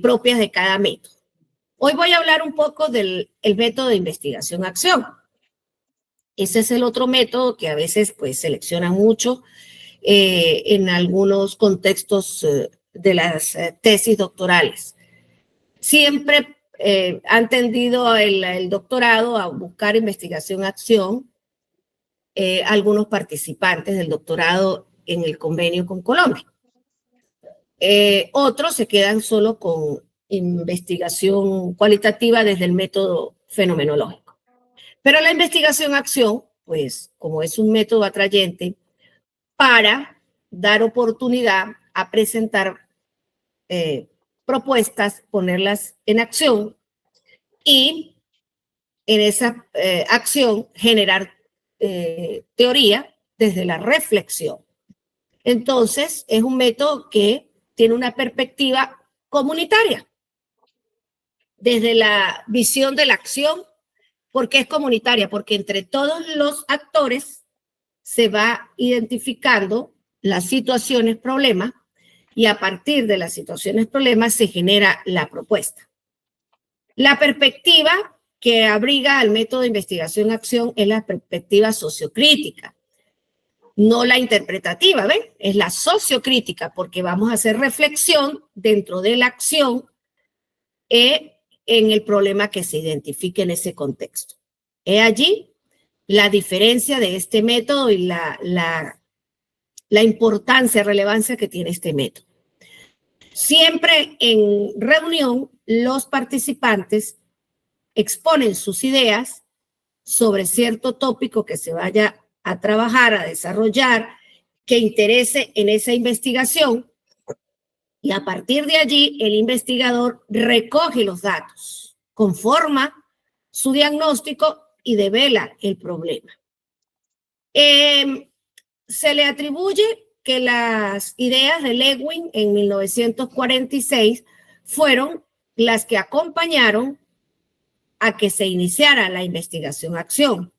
propias de cada método. Hoy voy a hablar un poco del método de investigación-acción. Ese es el otro método que a veces pues selecciona mucho en algunos contextos de las tesis doctorales. Siempre han tendido el doctorado a buscar investigación-acción algunos participantes del doctorado en el convenio con Colombia. Otros se quedan solo con investigación cualitativa desde el método fenomenológico. Pero la investigación-acción, pues como es un método atrayente para dar oportunidad a presentar propuestas, ponerlas en acción y en esa acción generar teoría desde la reflexión. Entonces, es un método que tiene una perspectiva comunitaria desde la visión de la acción. ¿Por qué es comunitaria? Porque entre todos los actores se va identificando las situaciones problemas y a partir de las situaciones problemas se genera la propuesta. La perspectiva que abriga al método de investigación-acción es la perspectiva sociocrítica, no la interpretativa, ¿ven? Es la sociocrítica, porque vamos a hacer reflexión dentro de la acción en el problema que se identifique en ese contexto. He allí la diferencia de este método y la importancia, relevancia que tiene este método. Siempre en reunión, los participantes exponen sus ideas sobre cierto tópico que se vaya a trabajar, a desarrollar, que interese en esa investigación, y a partir de allí el investigador recoge los datos, conforma su diagnóstico y devela el problema. Se le atribuye que las ideas de Lewin en 1946 fueron las que acompañaron a que se iniciara la investigación-acción.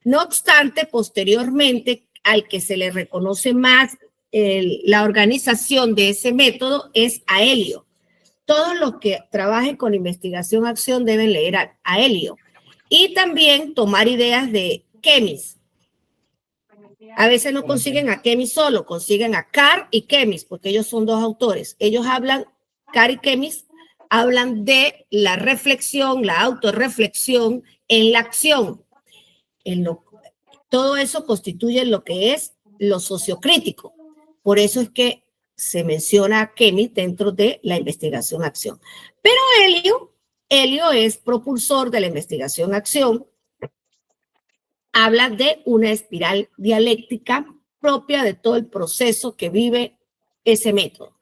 No obstante, posteriormente, al que se le reconoce más la organización de ese método es a Elio. Todos los que trabajen con investigación-acción deben leer a Elio y también tomar ideas de Kemis. A veces no consiguen a Kemis solo, consiguen a Carr y Kemis, porque ellos son dos autores. Ellos hablan, Carr y Kemis, hablan de la reflexión, la autorreflexión en la acción. Todo eso constituye lo que es lo sociocrítico. Por eso es que se menciona a Kemis dentro de la investigación-acción. Pero Elio es propulsor de la investigación-acción. Habla de una espiral dialéctica propia de todo el proceso que vive ese método.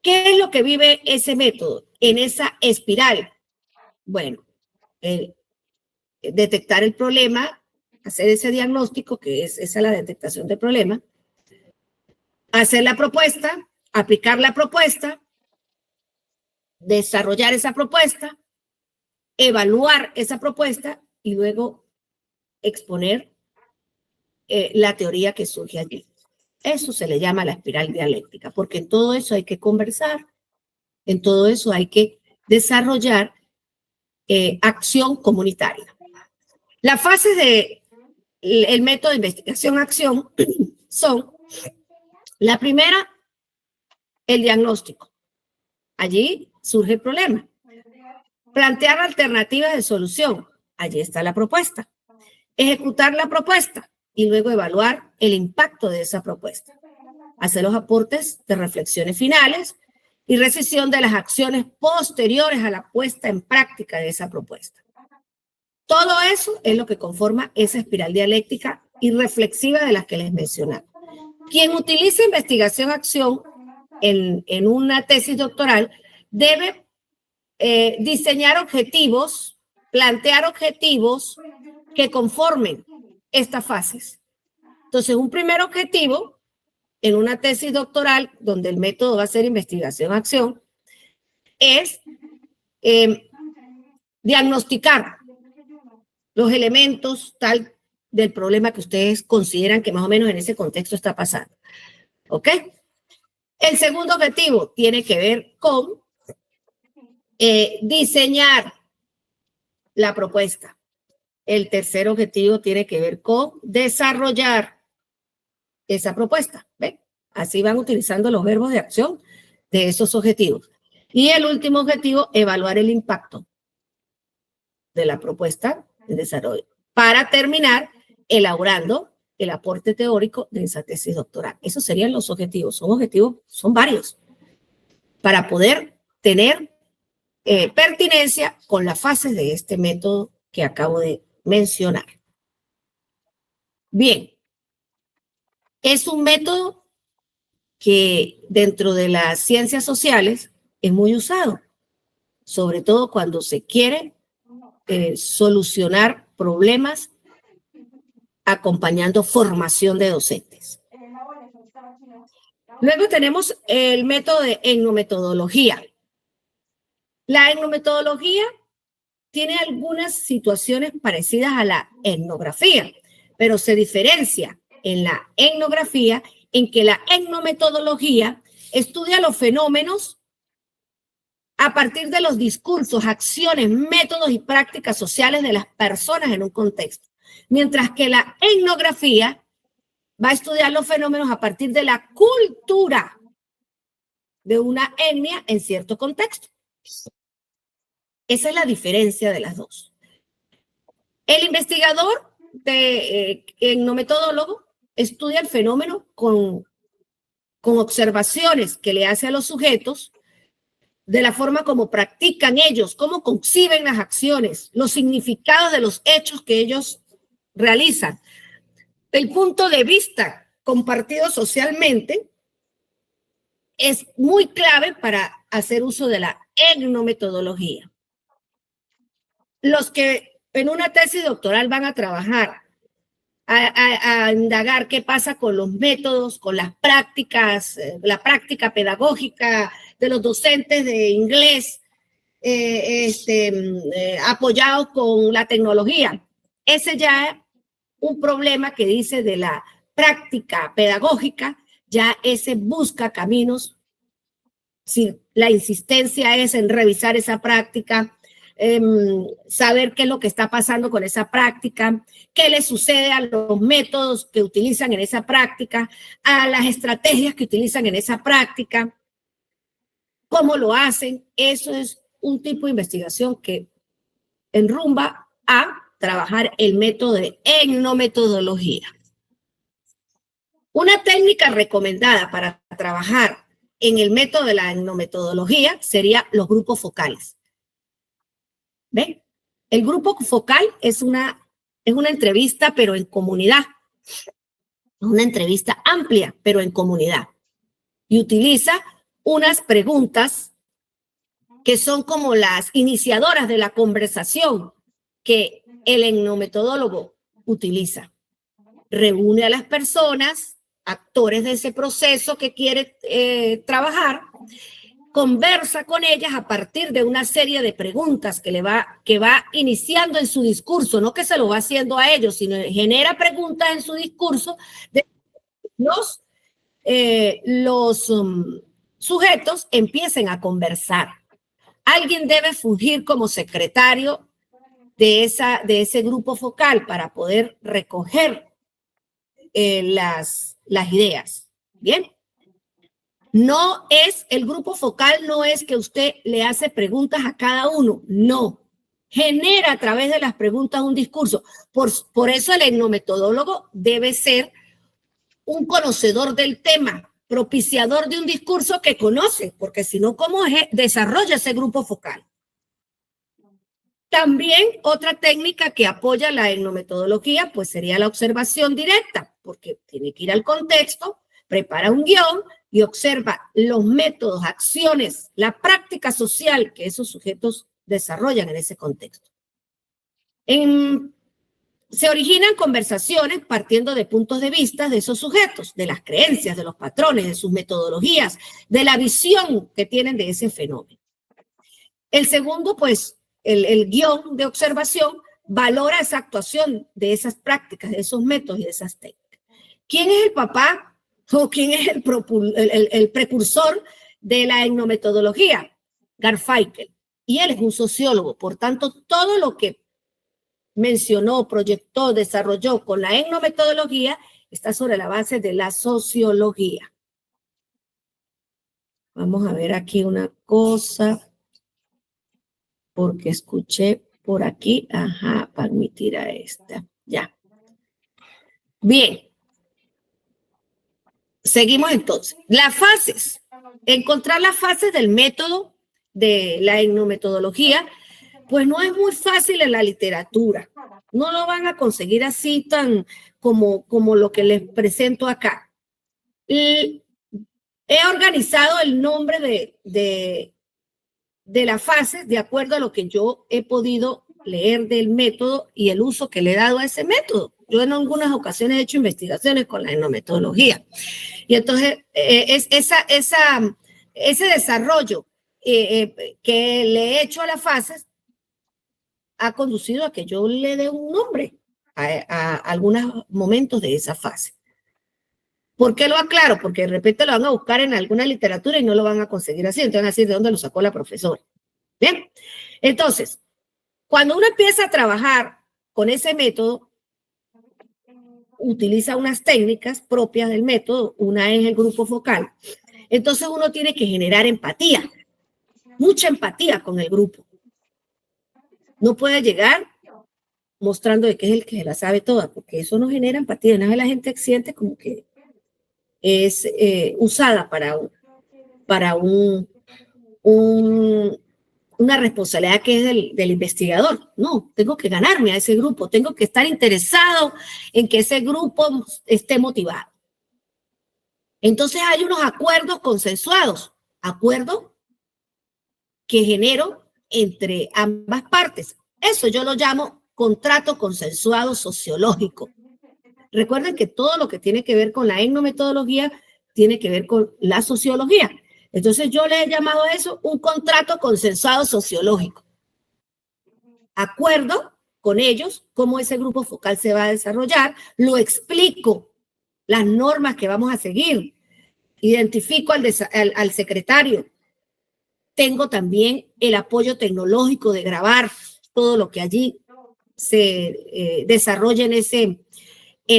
¿Qué es lo que vive ese método en esa espiral? Bueno, detectar el problema, hacer ese diagnóstico, que es esa la detectación del problema, hacer la propuesta, aplicar la propuesta, desarrollar esa propuesta, evaluar esa propuesta y luego exponer la teoría que surge allí. Eso se le llama la espiral dialéctica, porque en todo eso hay que conversar, en todo eso hay que desarrollar acción comunitaria. Las fases del método de investigación-acción son: la primera, el diagnóstico. Allí surge el problema. Plantear alternativas de solución. Allí está la propuesta. Ejecutar la propuesta y luego evaluar el impacto de esa propuesta. Hacer los aportes de reflexiones finales y recesión de las acciones posteriores a la puesta en práctica de esa propuesta. Todo eso es lo que conforma esa espiral dialéctica y reflexiva de las que les mencioné. Quien utiliza investigación-acción en una tesis doctoral debe diseñar objetivos, plantear objetivos que conformen estas fases. Entonces, un primer objetivo en una tesis doctoral donde el método va a ser investigación-acción es diagnosticar los elementos tal del problema que ustedes consideran que más o menos en ese contexto está pasando. ¿Ok? El segundo objetivo tiene que ver con diseñar la propuesta. El tercer objetivo tiene que ver con desarrollar esa propuesta. ¿Ven? Así van utilizando los verbos de acción de esos objetivos. Y el último objetivo, evaluar el impacto de la propuesta de desarrollo para terminar elaborando el aporte teórico de esa tesis doctoral. Esos serían los objetivos. Son objetivos, son varios, para poder tener pertinencia con las fases de este método que acabo de mencionar. Bien, es un método que dentro de las ciencias sociales es muy usado, sobre todo cuando se quiere solucionar problemas acompañando formación de docentes. Luego tenemos el método de etnometodología. La etnometodología tiene algunas situaciones parecidas a la etnografía, pero se diferencia en la etnografía en que la etnometodología estudia los fenómenos a partir de los discursos, acciones, métodos y prácticas sociales de las personas en un contexto, mientras que la etnografía va a estudiar los fenómenos a partir de la cultura de una etnia en cierto contexto. Esa es la diferencia de las dos. El investigador etnometodólogo estudia el fenómeno con observaciones que le hace a los sujetos de la forma como practican ellos, cómo conciben las acciones, los significados de los hechos que ellos realizan. El punto de vista compartido socialmente es muy clave para hacer uso de la etnometodología. Los que en una tesis doctoral van a trabajar, a indagar qué pasa con los métodos, con las prácticas, la práctica pedagógica de los docentes de inglés, apoyados con la tecnología. Ese ya es un problema que dice de la práctica pedagógica, ya ese busca caminos. Si la insistencia es en revisar esa práctica, saber qué es lo que está pasando con esa práctica, qué le sucede a los métodos que utilizan en esa práctica, a las estrategias que utilizan en esa práctica, cómo lo hacen. Eso es un tipo de investigación que enrumba a trabajar el método de etnometodología. Una técnica recomendada para trabajar en el método de la etnometodología sería los grupos focales. ¿Ven? El grupo focal es una entrevista, pero en comunidad. Una entrevista amplia, pero en comunidad. Y utiliza unas preguntas que son como las iniciadoras de la conversación que el etnometodólogo utiliza. Reúne a las personas, actores de ese proceso que quiere trabajar, conversa con ellas a partir de una serie de preguntas que va iniciando en su discurso, no que se lo va haciendo a ellos, sino genera preguntas en su discurso de los sujetos empiecen a conversar. Alguien debe fungir como secretario de ese grupo focal para poder recoger las ideas. Bien. No es, el grupo focal no es que usted le hace preguntas a cada uno, no. Genera a través de las preguntas un discurso. Por eso el etnometodólogo debe ser un conocedor del tema, propiciador de un discurso que conoce, porque si no, ¿cómo desarrolla ese grupo focal? También otra técnica que apoya la etnometodología, pues sería la observación directa, porque tiene que ir al contexto, prepara un guión y observa los métodos, acciones, la práctica social que esos sujetos desarrollan en ese contexto. Se originan conversaciones partiendo de puntos de vista de esos sujetos, de las creencias, de los patrones, de sus metodologías, de la visión que tienen de ese fenómeno. El segundo, pues, el guión de observación valora esa actuación de esas prácticas, de esos métodos y de esas técnicas. ¿Quién es el papá ¿O quién es el precursor de la etnometodología? Garfunkel. Y él es un sociólogo. Por tanto, todo lo que mencionó, proyectó, desarrolló con la etnometodología está sobre la base de la sociología. Vamos a ver aquí una cosa, porque escuché por aquí, ajá, para admitir a esta, ya. Bien, seguimos entonces. Las fases, encontrar las fases del método de la etnometodología, pues no es muy fácil en la literatura. No lo van a conseguir así tan como lo que les presento acá. Y he organizado el nombre de las fases de acuerdo a lo que yo he podido leer del método y el uso que le he dado a ese método. Yo en algunas ocasiones he hecho investigaciones con la etnometodología. Y entonces ese desarrollo que le he hecho a las fases ha conducido a que yo le dé un nombre a algunos momentos de esa fase. ¿Por qué lo aclaro? Porque de repente lo van a buscar en alguna literatura y no lo van a conseguir así. Entonces van a decir de dónde lo sacó la profesora. Bien, entonces, cuando uno empieza a trabajar con ese método, utiliza unas técnicas propias del método. Una es el grupo focal. Entonces uno tiene que generar empatía, mucha empatía con el grupo. No puede llegar mostrando de que es el que la sabe toda, porque eso no genera empatía. Nada, la gente siente como que es usada para una responsabilidad que es del investigador. No, tengo que ganarme a ese grupo, tengo que estar interesado en que ese grupo esté motivado. Entonces hay unos acuerdos consensuados, acuerdos que genero entre ambas partes. Eso yo lo llamo contrato consensuado sociológico. Recuerden que todo lo que tiene que ver con la etnometodología tiene que ver con la sociología. Entonces yo le he llamado a eso un contrato consensuado sociológico. Acuerdo con ellos cómo ese grupo focal se va a desarrollar, lo explico, las normas que vamos a seguir, identifico al secretario, tengo también el apoyo tecnológico de grabar todo lo que allí se desarrolla en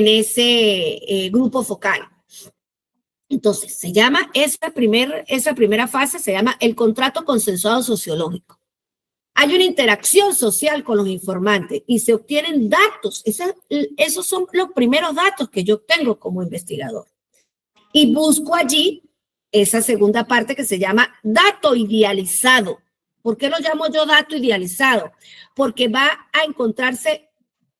ese grupo focal. Entonces, se llama esa primera fase, se llama el contrato consensuado sociológico. Hay una interacción social con los informantes y se obtienen datos. Esos son los primeros datos que yo obtengo como investigador. Y busco allí esa segunda parte que se llama dato idealizado. ¿Por qué lo llamo yo dato idealizado? Porque va a encontrarse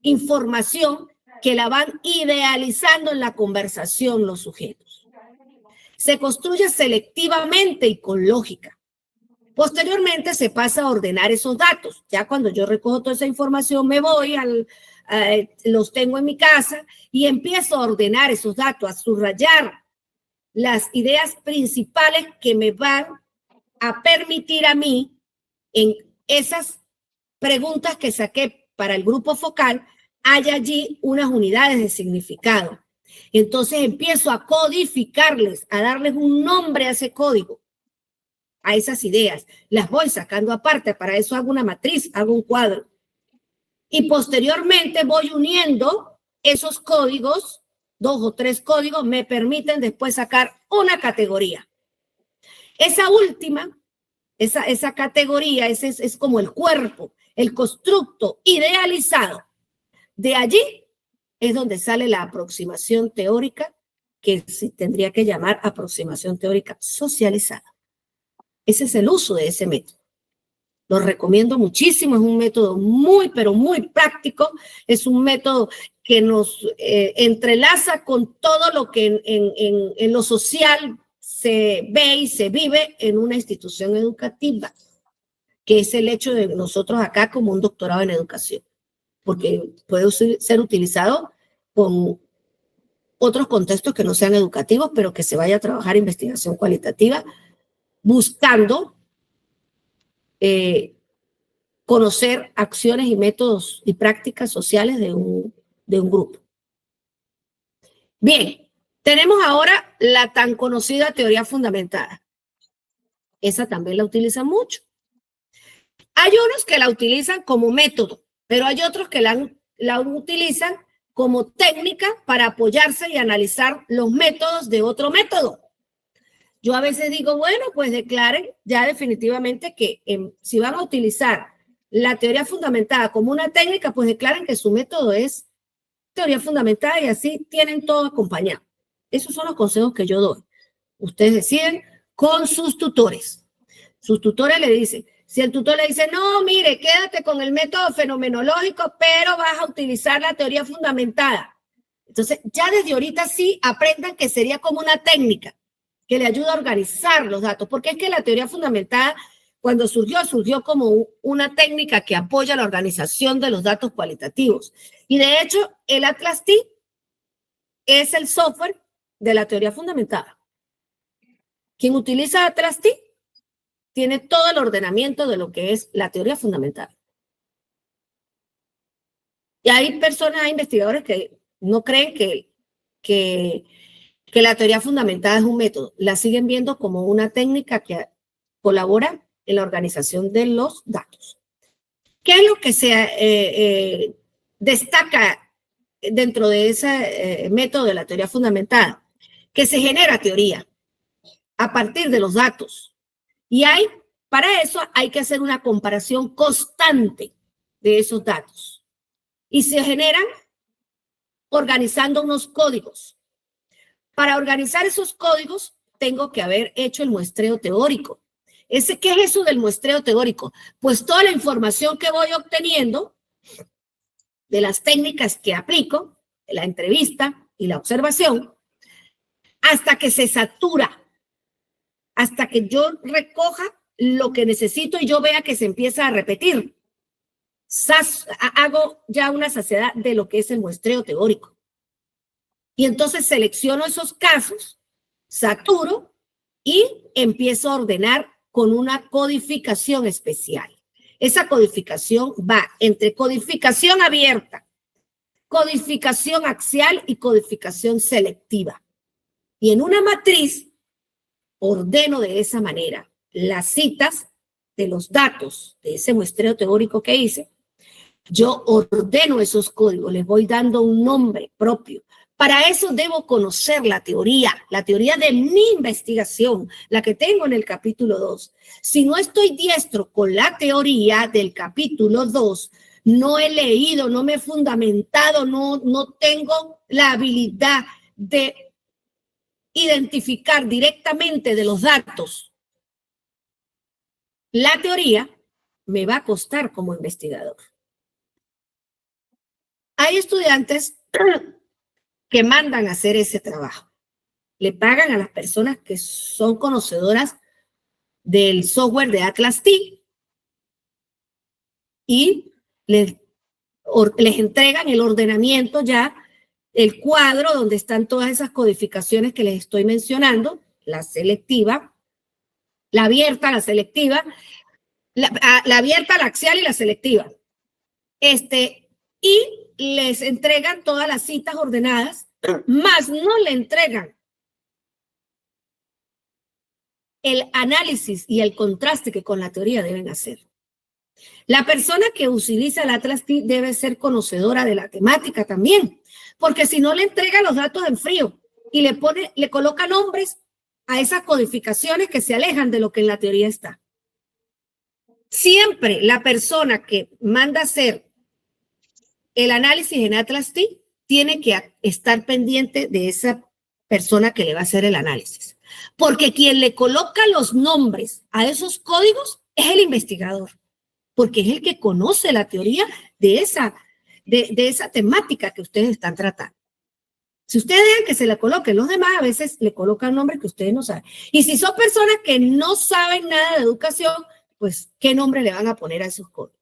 información que la van idealizando en la conversación los sujetos. Se construye selectivamente y con lógica. Posteriormente se pasa a ordenar esos datos. Ya cuando yo recojo toda esa información me voy, los tengo en mi casa y empiezo a ordenar esos datos, a subrayar las ideas principales que me van a permitir a mí en esas preguntas que saqué para el grupo focal, hay allí unas unidades de significado. Entonces empiezo a codificarles, a darles un nombre a ese código, a esas ideas. Las voy sacando aparte, para eso hago una matriz, hago un cuadro. Y posteriormente voy uniendo esos códigos, 2 o 3 códigos, me permiten después sacar una categoría. Esa última, esa categoría, ese es como el cuerpo, el constructo idealizado. De allí es donde sale la aproximación teórica, que se tendría que llamar aproximación teórica socializada. Ese es el uso de ese método. Lo recomiendo muchísimo, es un método muy, pero muy práctico, es un método que nos entrelaza con todo lo que en lo social se ve y se vive en una institución educativa, que es el hecho de nosotros acá como un doctorado en educación, porque puede ser utilizado con otros contextos que no sean educativos, pero que se vaya a trabajar investigación cualitativa buscando conocer acciones y métodos y prácticas sociales de un grupo. Bien, Tenemos ahora la tan conocida teoría fundamentada. Esa también la utilizan mucho. Hay unos que la utilizan como método, pero hay otros que la utilizan como técnica para apoyarse y analizar los métodos de otro método. Yo a veces digo, bueno, pues declaren ya definitivamente que si van a utilizar la teoría fundamentada como una técnica, pues declaren que su método es teoría fundamentada y así tienen todo acompañado. Esos son los consejos que yo doy. Ustedes deciden con sus tutores. Sus tutores le dicen, si el tutor le dice, no, mire, quédate con el método fenomenológico, pero vas a utilizar la teoría fundamentada. Entonces, ya desde ahorita sí aprendan que sería como una técnica que le ayuda a organizar los datos, porque es que la teoría fundamentada, cuando surgió como una técnica que apoya la organización de los datos cualitativos. Y de hecho, el Atlas T es el software de la teoría fundamentada. Quien utiliza Atlas T tiene todo el ordenamiento de lo que es la teoría fundamental. Y hay personas, hay investigadores que no creen que la teoría fundamentada es un método. La siguen viendo como una técnica que colabora en la organización de los datos. ¿Qué es lo que se destaca dentro de ese método de la teoría fundamentada? Que se genera teoría a partir de los datos. Y para eso hay que hacer una comparación constante de esos datos. Y se generan organizando unos códigos. Para organizar esos códigos, tengo que haber hecho el muestreo teórico. ¿Qué es eso del muestreo teórico? Pues toda la información que voy obteniendo de las técnicas que aplico, la entrevista y la observación, hasta que se satura, hasta que yo recoja lo que necesito y yo vea que se empieza a repetir. Hago ya una saciedad de lo que es el muestreo teórico. Y entonces selecciono esos casos, saturo y empiezo a ordenar con una codificación especial. Esa codificación va entre codificación abierta, codificación axial y codificación selectiva. Y en una matriz ordeno de esa manera las citas de los datos de ese muestreo teórico que hice. Yo ordeno esos códigos, les voy dando un nombre propio. Para eso debo conocer la teoría de mi investigación, la que tengo en el capítulo 2. Si no estoy diestro con la teoría del capítulo 2, no he leído, no me he fundamentado, no tengo la habilidad de identificar directamente de los datos la teoría, me va a costar como investigador. Hay estudiantes que mandan a hacer ese trabajo. Le pagan a las personas que son conocedoras del software de Atlas T y les entregan el ordenamiento ya, el cuadro donde están todas esas codificaciones que les estoy mencionando, la selectiva, la abierta, la selectiva, la abierta, la axial y la selectiva. Y les entregan todas las citas ordenadas, más no le entregan el análisis y el contraste que con la teoría deben hacer. La persona que utiliza el Atlas T debe ser conocedora de la temática también, porque si no le entrega los datos en frío y le coloca nombres a esas codificaciones que se alejan de lo que en la teoría está. Siempre la persona que manda hacer el análisis en Atlas T tiene que estar pendiente de esa persona que le va a hacer el análisis. Porque quien le coloca los nombres a esos códigos es el investigador, porque es el que conoce la teoría de esa temática que ustedes están tratando. Si ustedes dejan que se la coloquen los demás, a veces le colocan nombres que ustedes no saben. Y si son personas que no saben nada de educación, pues, ¿qué nombre le van a poner a esos códigos?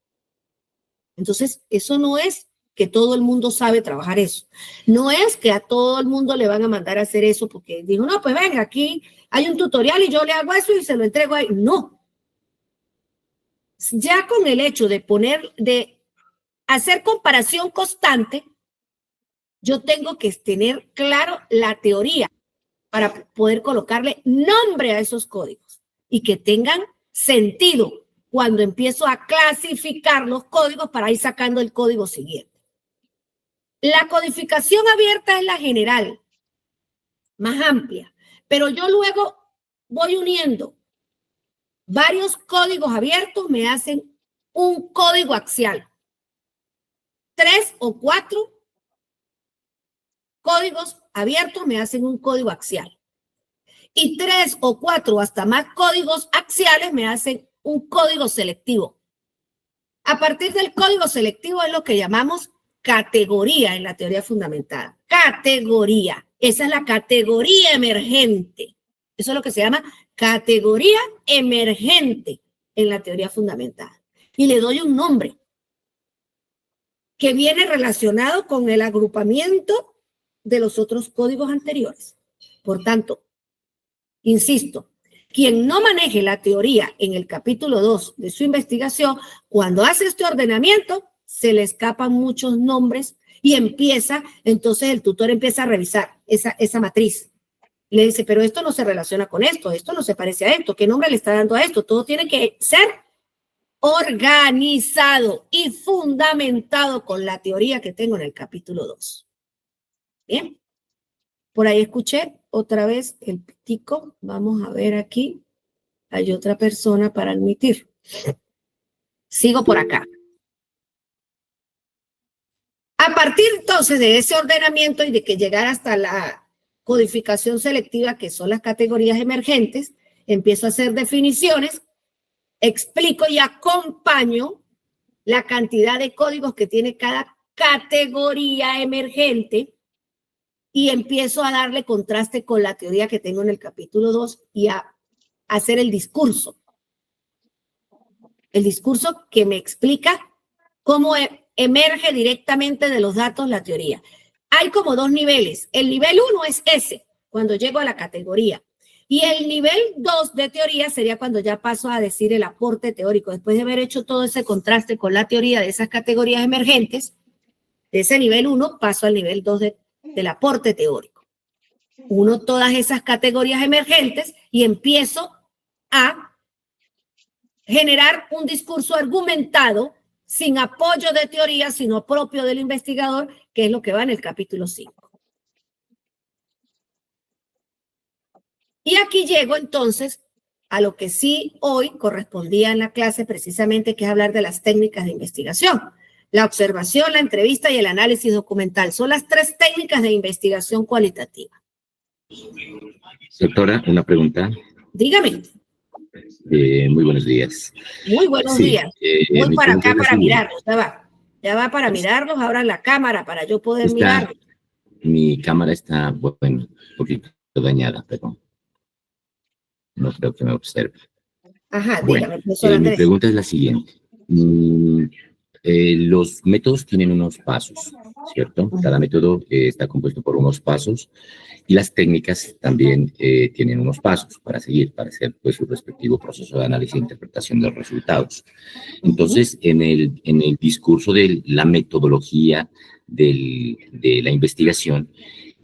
Entonces, eso no es que todo el mundo sabe trabajar eso. No es que a todo el mundo le van a mandar a hacer eso porque digo, no, pues venga, aquí hay un tutorial y yo le hago eso y se lo entrego ahí. No. Ya con el hecho de hacer comparación constante, yo tengo que tener claro la teoría para poder colocarle nombre a esos códigos y que tengan sentido cuando empiezo a clasificar los códigos para ir sacando el código siguiente. La codificación abierta es la general, más amplia, pero yo luego voy uniendo varios códigos abiertos, me hacen un código axial. 3 o 4 códigos abiertos me hacen un código axial. Y 3 o 4 o hasta más códigos axiales me hacen un código selectivo. A partir del código selectivo es lo que llamamos categoría en la teoría fundamentada. Categoría. Esa es la categoría emergente. Eso es lo que se llama categoría emergente en la teoría fundamentada. Y le doy un nombre que viene relacionado con el agrupamiento de los otros códigos anteriores. Por tanto, insisto, quien no maneje la teoría en el capítulo 2 de su investigación, cuando hace este ordenamiento, se le escapan muchos nombres y entonces el tutor empieza a revisar esa matriz. Le dice, pero esto no se relaciona con esto no se parece a esto, ¿qué nombre le está dando a esto? Todo tiene que ser organizado y fundamentado con la teoría que tengo en el capítulo 2. Bien. Por ahí escuché otra vez el pitico. Vamos a ver aquí. Hay otra persona para admitir. Sigo por acá. A partir entonces de ese ordenamiento y de que llegar hasta la codificación selectiva, que son las categorías emergentes, empiezo a hacer definiciones, explico y acompaño la cantidad de códigos que tiene cada categoría emergente y empiezo a darle contraste con la teoría que tengo en el capítulo 2 y a hacer el discurso. El discurso que me explica cómo emerge directamente de los datos la teoría. Hay como 2 niveles. El nivel 1 es ese, cuando llego a la categoría. Y el nivel 2 de teoría sería cuando ya paso a decir el aporte teórico. Después de haber hecho todo ese contraste con la teoría de esas categorías emergentes, de ese nivel 1 paso al nivel 2 del aporte teórico. Uno todas esas categorías emergentes y empiezo a generar un discurso argumentado sin apoyo de teoría, sino propio del investigador, que es lo que va en el capítulo 5. Y aquí llego entonces a lo que sí hoy correspondía en la clase precisamente, que es hablar de las técnicas de investigación. La observación, la entrevista y el análisis documental son las 3 técnicas de investigación cualitativa. Doctora, una pregunta. Dígame. Muy buenos días. Muy buenos días. Voy para acá para mirarlos. Ya va para mirarlos. Ahora la cámara para yo poder mirarlos. Mi cámara está, bueno, un poquito dañada, pero no creo que me observe. Ajá, bueno, dígame, profesor Andrés. Mi pregunta es la siguiente. Los métodos tienen unos pasos, ¿cierto? Cada método está compuesto por unos pasos y las técnicas también tienen unos pasos para seguir, para hacer pues, su respectivo proceso de análisis e interpretación de los resultados. Entonces, en el discurso de la metodología de la investigación,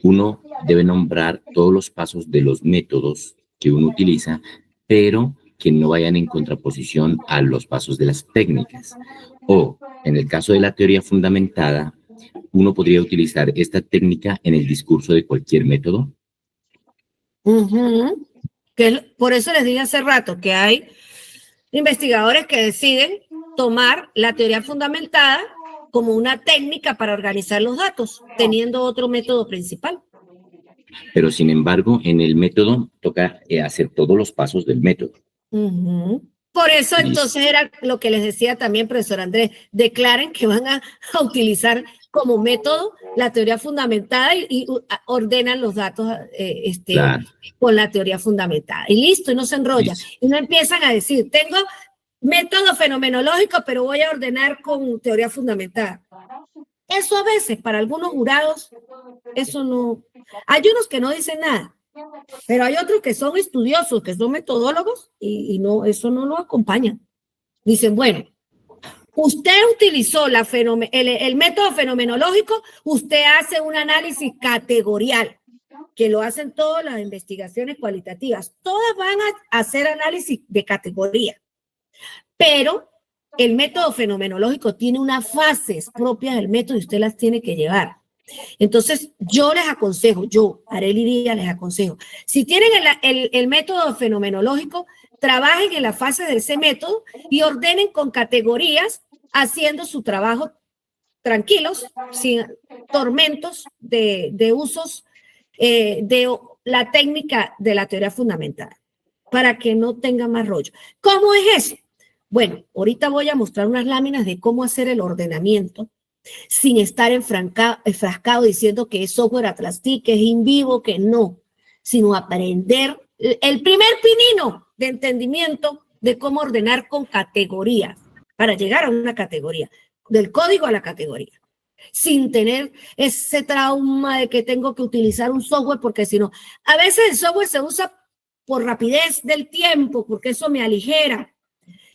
uno debe nombrar todos los pasos de los métodos que uno utiliza, pero que no vayan en contraposición a los pasos de las técnicas. O, en el caso de la teoría fundamentada, uno podría utilizar esta técnica en el discurso de cualquier método. Por eso les dije hace rato que hay investigadores que deciden tomar la teoría fundamentada como una técnica para organizar los datos, teniendo otro método principal. Pero, sin embargo, en el método toca hacer todos los pasos del método. Por eso, entonces, era lo que les decía también, profesor Andrés, declaren que van a utilizar como método la teoría fundamentada y ordenan los datos claro, con la teoría fundamentada. Y listo, y no se enrollan. Y no empiezan a decir, tengo método fenomenológico, pero voy a ordenar con teoría fundamentada. Eso a veces, para algunos jurados, eso no... Hay unos que no dicen nada. Pero hay otros que son estudiosos, que son metodólogos y no, eso no lo acompañan. Dicen, bueno, usted utilizó el método fenomenológico, usted hace un análisis categorial, que lo hacen todas las investigaciones cualitativas. Todas van a hacer análisis de categoría, pero el método fenomenológico tiene unas fases propias del método y usted las tiene que llevar. Entonces, yo les aconsejo, Arely Díaz, les aconsejo, si tienen el método fenomenológico, trabajen en la fase de ese método y ordenen con categorías, haciendo su trabajo tranquilos, sin tormentos de usos de la técnica de la teoría fundamental, para que no tenga más rollo. ¿Cómo es eso? Bueno, ahorita voy a mostrar unas láminas de cómo hacer el ordenamiento sin estar enfrascado diciendo que es software Atlas-TI, que es in vivo, que no, sino aprender el primer pinino de entendimiento de cómo ordenar con categorías para llegar a una categoría, del código a la categoría, sin tener ese trauma de que tengo que utilizar un software, porque si no, a veces el software se usa por rapidez del tiempo, porque eso me aligera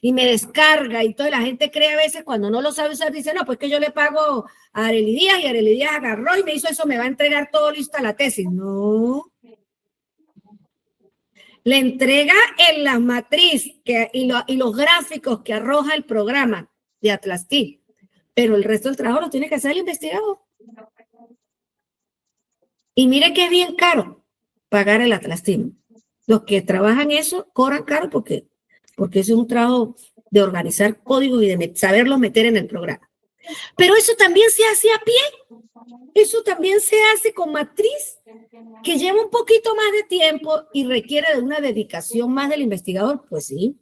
y me descarga, y toda la gente cree a veces cuando no lo sabe usar, dice, no, pues que yo le pago a Arely Díaz y Arely Díaz agarró y me hizo eso, me va a entregar todo listo a la tesis. No. Le entrega en la matriz y los gráficos que arroja el programa de Atlas-TI, pero el resto del trabajo lo tiene que hacer el investigador. Y mire que es bien caro pagar el Atlas-TI. Los que trabajan eso cobran caro porque eso es un trabajo de organizar códigos y de saberlos meter en el programa. Pero eso también se hace a pie. Eso también se hace con matriz, que lleva un poquito más de tiempo y requiere de una dedicación más del investigador. Pues sí.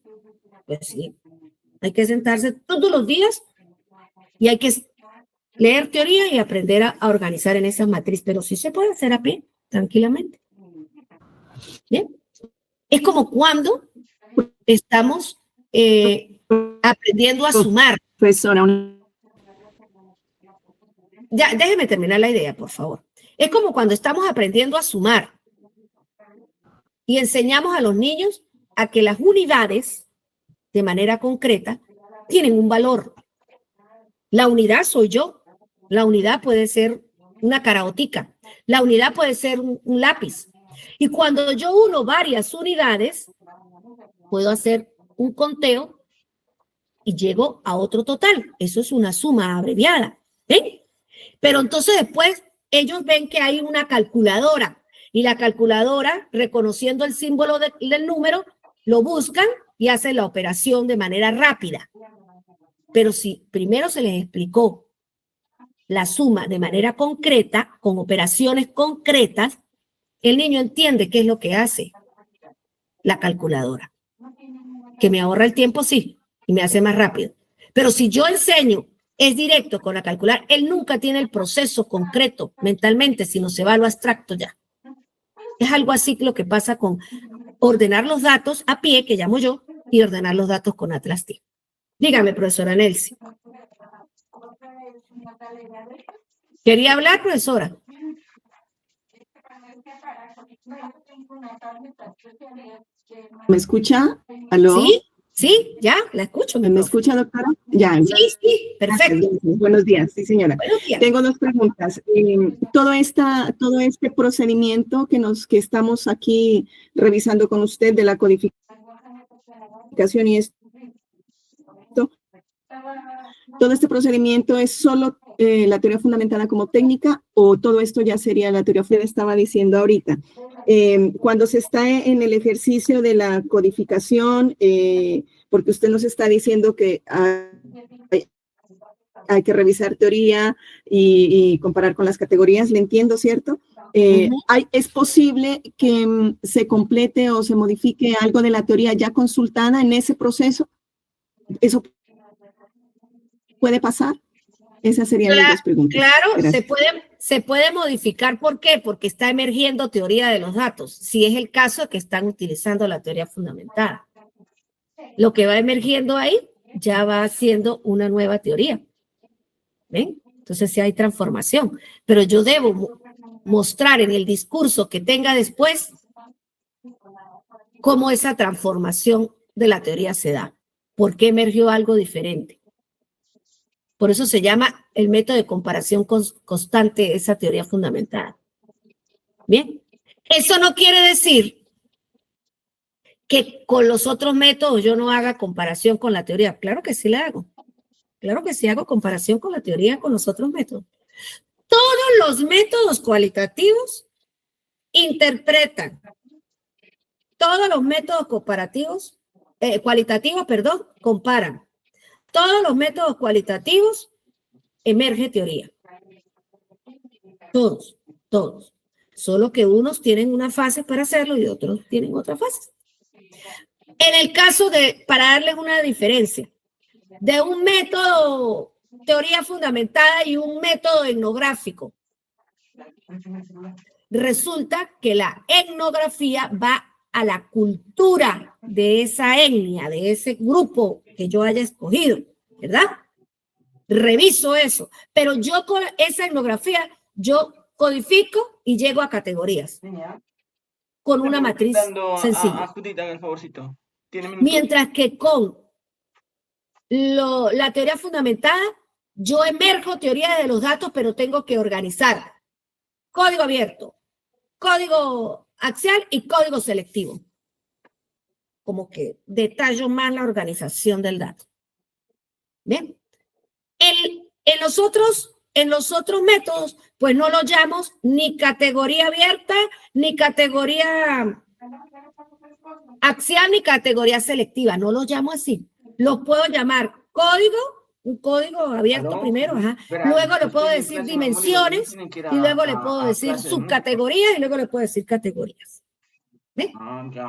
Hay que sentarse todos los días y hay que leer teoría y aprender a organizar en esas matrices. Pero sí se puede hacer a pie, tranquilamente. ¿Bien? Es como cuando estamos aprendiendo a sumar. Ya, déjeme terminar la idea, por favor. Es como cuando estamos aprendiendo a sumar y enseñamos a los niños a que las unidades, de manera concreta, tienen un valor. La unidad soy yo. La unidad puede ser una caraotica. La unidad puede ser un lápiz. Y cuando yo uno varias unidades, puedo hacer un conteo y llego a otro total. Eso es una suma abreviada. ¿Ven? Pero entonces después ellos ven que hay una calculadora y la calculadora, reconociendo el símbolo del número, lo buscan y hacen la operación de manera rápida. Pero si primero se les explicó la suma de manera concreta, con operaciones concretas, el niño entiende qué es lo que hace la calculadora. Que me ahorra el tiempo, sí, y me hace más rápido. Pero si yo enseño es directo con la calculadora, él nunca tiene el proceso concreto mentalmente, sino se va a lo abstracto ya. Es algo así lo que pasa con ordenar los datos a pie, que llamo yo, y ordenar los datos con Atlas-TI. Dígame, profesora Nelsi. ¿Quería hablar, profesora? ¿Me escucha? ¿Aló? Sí, ya, la escucho. ¿Me escucha, doctora? Ya. Sí, perfecto. Gracias. Buenos días, sí, señora. Buenos días. Tengo dos preguntas. Todo este procedimiento que estamos aquí revisando con usted de la codificación y esto, ¿todo este procedimiento es solo la teoría fundamentada como técnica o todo esto ya sería la teoría que usted estaba diciendo ahorita? Cuando se está en el ejercicio de la codificación, porque usted nos está diciendo que hay que revisar teoría y comparar con las categorías, le entiendo, ¿cierto? ¿Es posible que se complete o se modifique algo de la teoría ya consultada en ese proceso? ¿Eso puede pasar? Esas serían las dos preguntas. Claro, se puede modificar. ¿Por qué? Porque está emergiendo teoría de los datos. Si es el caso que están utilizando la teoría fundamentada. Lo que va emergiendo ahí ya va siendo una nueva teoría. ¿Ven? Entonces sí hay transformación. Pero yo debo mostrar en el discurso que tenga después cómo esa transformación de la teoría se da. ¿Por qué emergió algo diferente? Por eso se llama el método de comparación constante, esa teoría fundamentada. Bien, eso no quiere decir que con los otros métodos yo no haga comparación con la teoría. Claro que sí la hago. Claro que sí hago comparación con la teoría con los otros métodos. Todos los métodos cualitativos interpretan. Todos los métodos comparativos, cualitativos, perdón, comparan. Todos los métodos cualitativos emerge teoría. Todos, todos. Solo que unos tienen una fase para hacerlo y otros tienen otra fase. En el caso de, para darles una diferencia, de un método teoría fundamentada y un método etnográfico, resulta que la etnografía va a la cultura de esa etnia, de ese grupo que yo haya escogido, ¿verdad? Reviso eso, pero yo con esa etnografía, yo codifico y llego a categorías con una matriz sencilla. Mientras que con la teoría fundamentada, yo emerjo teoría de los datos, pero tengo que organizar código abierto, código axial y código selectivo. Como que detallo más la organización del dato. Bien. En los otros métodos, pues no lo llamo ni categoría abierta, ni categoría axial, ni categoría selectiva. No lo llamo así. Los puedo llamar código, un código abierto primero, ajá. Luego le puedo decir dimensiones y luego le puedo decir subcategorías y luego le puedo decir categorías. ¿Ves?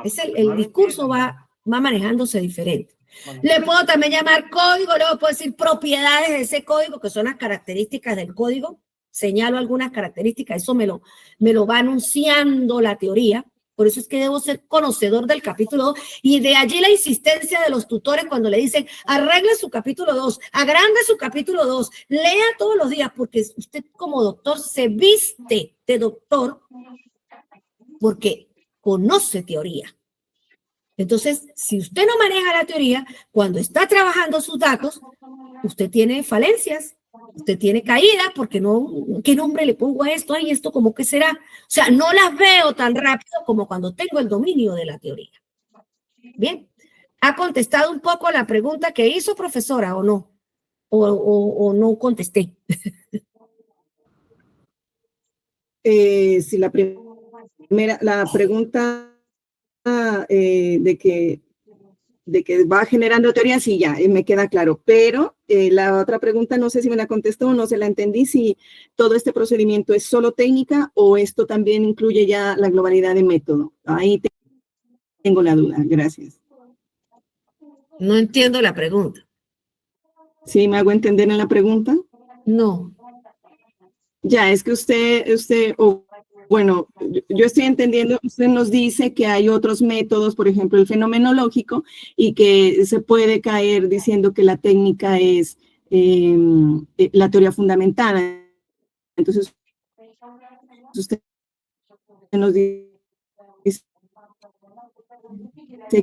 Es el discurso va manejándose diferente. Le puedo también llamar código, luego puedo decir propiedades de ese código, que son las características del código. Señalo algunas características, eso me lo va anunciando la teoría. Por eso es que debo ser conocedor del capítulo 2 y de allí la insistencia de los tutores cuando le dicen arregle su capítulo 2, agrande su capítulo 2, lea todos los días, porque usted como doctor se viste de doctor porque conoce teoría. Entonces, si usted no maneja la teoría, cuando está trabajando sus datos, usted tiene falencias, usted tiene caídas, porque no, ¿qué nombre le pongo a esto? Ay, ¿esto cómo que será? O sea, no las veo tan rápido como cuando tengo el dominio de la teoría. Bien, ¿ha contestado un poco la pregunta que hizo, profesora, o no? ¿O no contesté? Sí, la pregunta de que va generando teoría, sí, ya, me queda claro. Pero la otra pregunta, no sé si me la contestó o no se la entendí, si todo este procedimiento es solo técnica o esto también incluye ya la globalidad de método. Ahí tengo la duda. Gracias. No entiendo la pregunta. ¿Sí me hago entender en la pregunta? No. Ya, es que usted bueno, yo estoy entendiendo, usted nos dice que hay otros métodos, por ejemplo, el fenomenológico, y que se puede caer diciendo que la técnica es la teoría fundamentada. Entonces, usted nos dice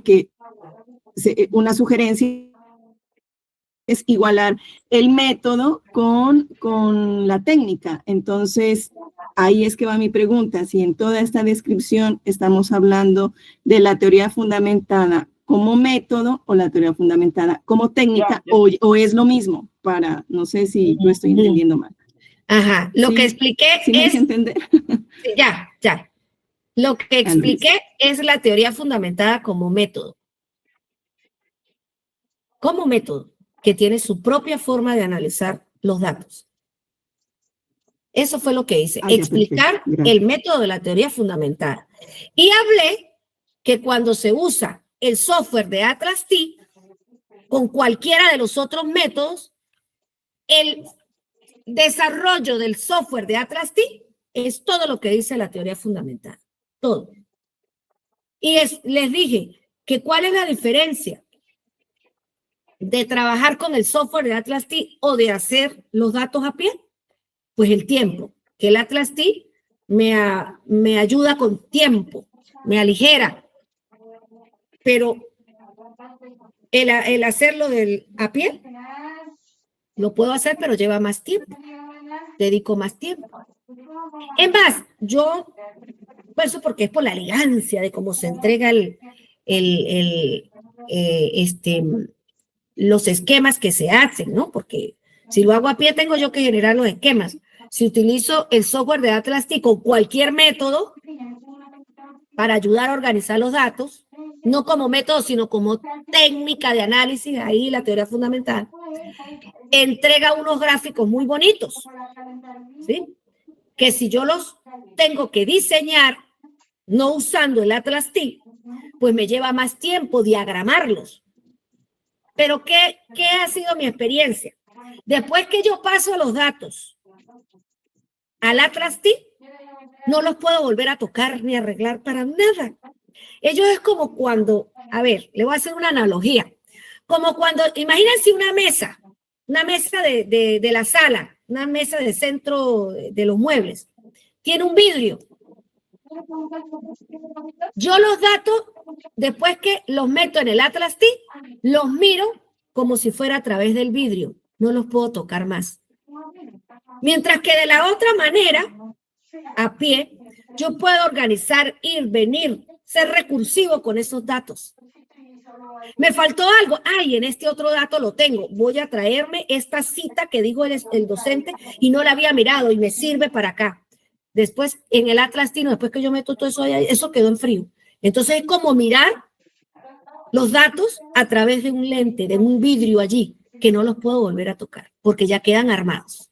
que una sugerencia es igualar el método con la técnica. Entonces, ahí es que va mi pregunta, si en toda esta descripción estamos hablando de la teoría fundamentada como método o la teoría fundamentada como técnica, o es lo mismo, para, no sé si yo estoy entendiendo mal. Ajá, lo que expliqué ¿sí me es... entender? Ya. Lo que expliqué es la teoría fundamentada como método. Como método, que tiene su propia forma de analizar los datos. Eso fue lo que hice, explicar el método de la teoría fundamentada. Y hablé que cuando se usa el software de ATLAS-T, con cualquiera de los otros métodos, el desarrollo del software de ATLAS-T es todo lo que dice la teoría fundamentada. Todo. Y les dije que cuál es la diferencia de trabajar con el software de ATLAS-T o de hacer los datos a pie. Pues el tiempo, que el ATLAS-T me ayuda con tiempo, me aligera, pero el hacerlo a pie Lo puedo hacer, pero lleva más tiempo. Dedico más tiempo. Es más, yo, por eso porque es por la elegancia de cómo se entrega los esquemas que se hacen, ¿no? Porque si lo hago a pie, tengo yo que generar los esquemas. Si utilizo el software de Atlas T con cualquier método para ayudar a organizar los datos, no como método, sino como técnica de análisis, ahí la teoría fundamental, entrega unos gráficos muy bonitos, ¿sí? Que si yo los tengo que diseñar, no usando el Atlas T, pues me lleva más tiempo diagramarlos. Pero ¿qué ha sido mi experiencia? Después que yo paso los datos al Atlas T, no los puedo volver a tocar ni arreglar para nada. Ellos es como cuando, a ver, le voy a hacer una analogía, como cuando, imagínense una mesa de la sala, una mesa de centro de los muebles, tiene un vidrio. Yo los datos, después que los meto en el Atlas T, los miro como si fuera a través del vidrio, no los puedo tocar más. Mientras que de la otra manera, a pie, yo puedo organizar, ir, venir, ser recursivo con esos datos. Me faltó algo. Ay, en este otro dato lo tengo. Voy a traerme esta cita que dijo el docente y no la había mirado y me sirve para acá. Después, en el Atlas T, después que yo meto todo eso ahí, eso quedó en frío. Entonces, es como mirar los datos a través de un lente, de un vidrio allí, que no los puedo volver a tocar, porque ya quedan armados.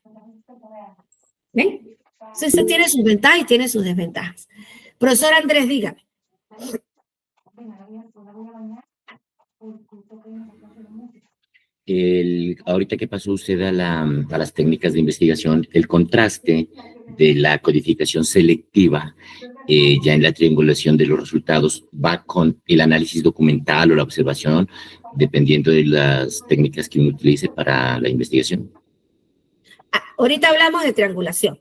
¿Ven? Entonces, tiene sus ventajas y tiene sus desventajas. Profesor Andrés, dígame. Ahorita que pasó usted a las técnicas de investigación, el contraste de la codificación selectiva ya en la triangulación de los resultados va con el análisis documental o la observación, dependiendo de las técnicas que uno utilice para la investigación. Ahorita hablamos de triangulación.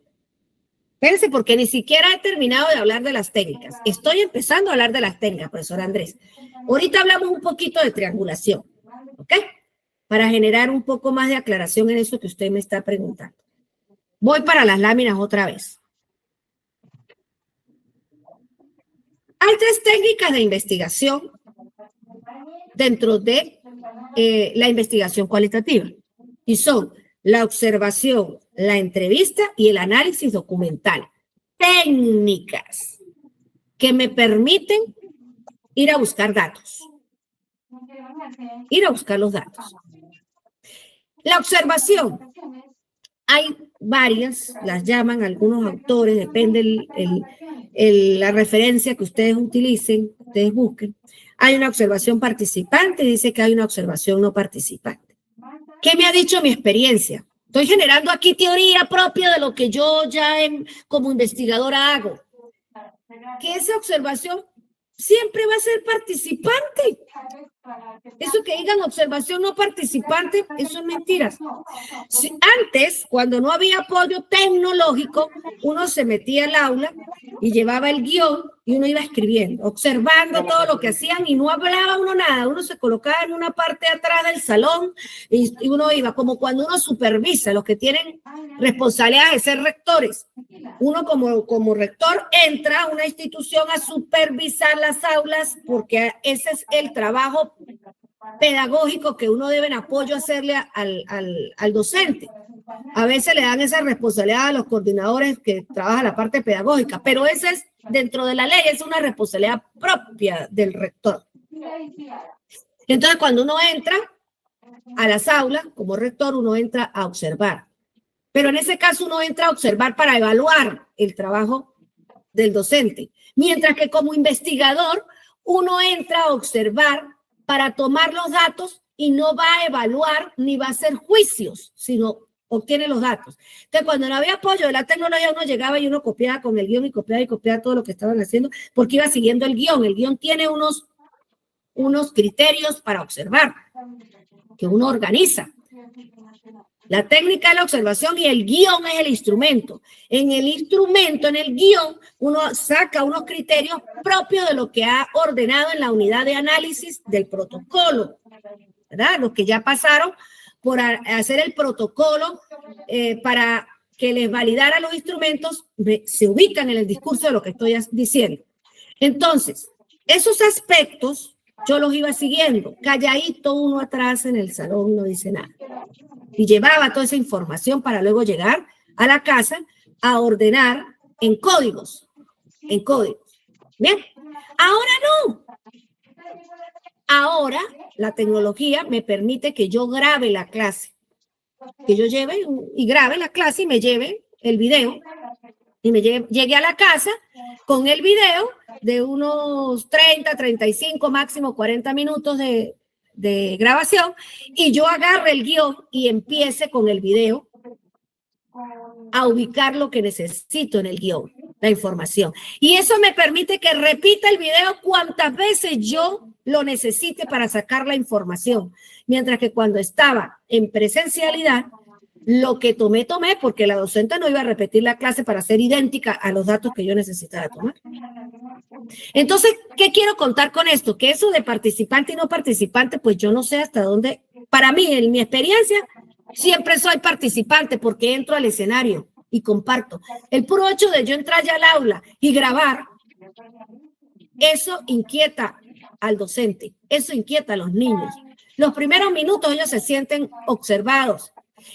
Espérense, porque ni siquiera he terminado de hablar de las técnicas. Estoy empezando a hablar de las técnicas, profesor Andrés. Ahorita hablamos un poquito de triangulación, ¿ok? Para generar un poco más de aclaración en eso que usted me está preguntando. Voy para las láminas otra vez. Hay 3 técnicas de investigación dentro de la investigación cualitativa y son la observación, la entrevista y el análisis documental. Técnicas que me permiten ir a buscar datos. Ir a buscar los datos. La observación. Hay varias, las llaman algunos autores, depende la referencia que ustedes utilicen, ustedes busquen. Hay una observación participante y dice que hay una observación no participante. ¿Qué me ha dicho mi experiencia? Estoy generando aquí teoría propia de lo que yo ya como investigadora hago. Que esa observación siempre va a ser participante. Eso que digan observación no participante, eso es mentiras. Si antes, cuando no había apoyo tecnológico, uno se metía al aula y llevaba el guión y uno iba escribiendo, observando todo lo que hacían y no hablaba uno nada. Uno se colocaba en una parte de atrás del salón y uno iba, como cuando uno supervisa, los que tienen responsabilidad de ser rectores. Uno como rector entra a una institución a supervisar las aulas porque ese es el trabajo pedagógico que uno debe en apoyo hacerle al docente. A veces le dan esa responsabilidad a los coordinadores que trabajan la parte pedagógica, pero esa es, dentro de la ley, es una responsabilidad propia del rector. Entonces, cuando uno entra a las aulas, como rector, uno entra a observar. Pero en ese caso uno entra a observar para evaluar el trabajo del docente. Mientras que como investigador, uno entra a observar para tomar los datos y no va a evaluar ni va a hacer juicios, sino obtiene los datos. Entonces, cuando no había apoyo de la tecnología, uno llegaba y uno copiaba con el guión y copiaba todo lo que estaban haciendo porque iba siguiendo el guión. El guión tiene unos criterios para observar que uno organiza. La técnica de la observación y el guión es el instrumento. En el instrumento, en el guión, uno saca unos criterios propios de lo que ha ordenado en la unidad de análisis del protocolo, ¿verdad? Los que ya pasaron por hacer el protocolo para que les validara los instrumentos, se ubican en el discurso de lo que estoy diciendo. Entonces, esos aspectos yo los iba siguiendo, calladito uno atrás en el salón, no dice nada. Y llevaba toda esa información para luego llegar a la casa a ordenar en códigos. Bien, ahora no. Ahora la tecnología me permite que yo grabe la clase, que yo lleve y grabe la clase y me lleve el video y me llegue a la casa con el video de unos 30, 35, máximo 40 minutos de grabación, y yo agarre el guión y empiece con el video a ubicar lo que necesito en el guión, la información. Y eso me permite que repita el video cuantas veces yo lo necesite para sacar la información. Mientras que cuando estaba en presencialidad, lo que tomé, porque la docente no iba a repetir la clase para ser idéntica a los datos que yo necesitara tomar. Entonces, ¿qué quiero contar con esto? Que eso de participante y no participante, pues yo no sé hasta dónde. Para mí, en mi experiencia, siempre soy participante porque entro al escenario y comparto. El puro hecho de yo entrar ya al aula y grabar, eso inquieta al docente, eso inquieta a los niños. Los primeros minutos ellos se sienten observados.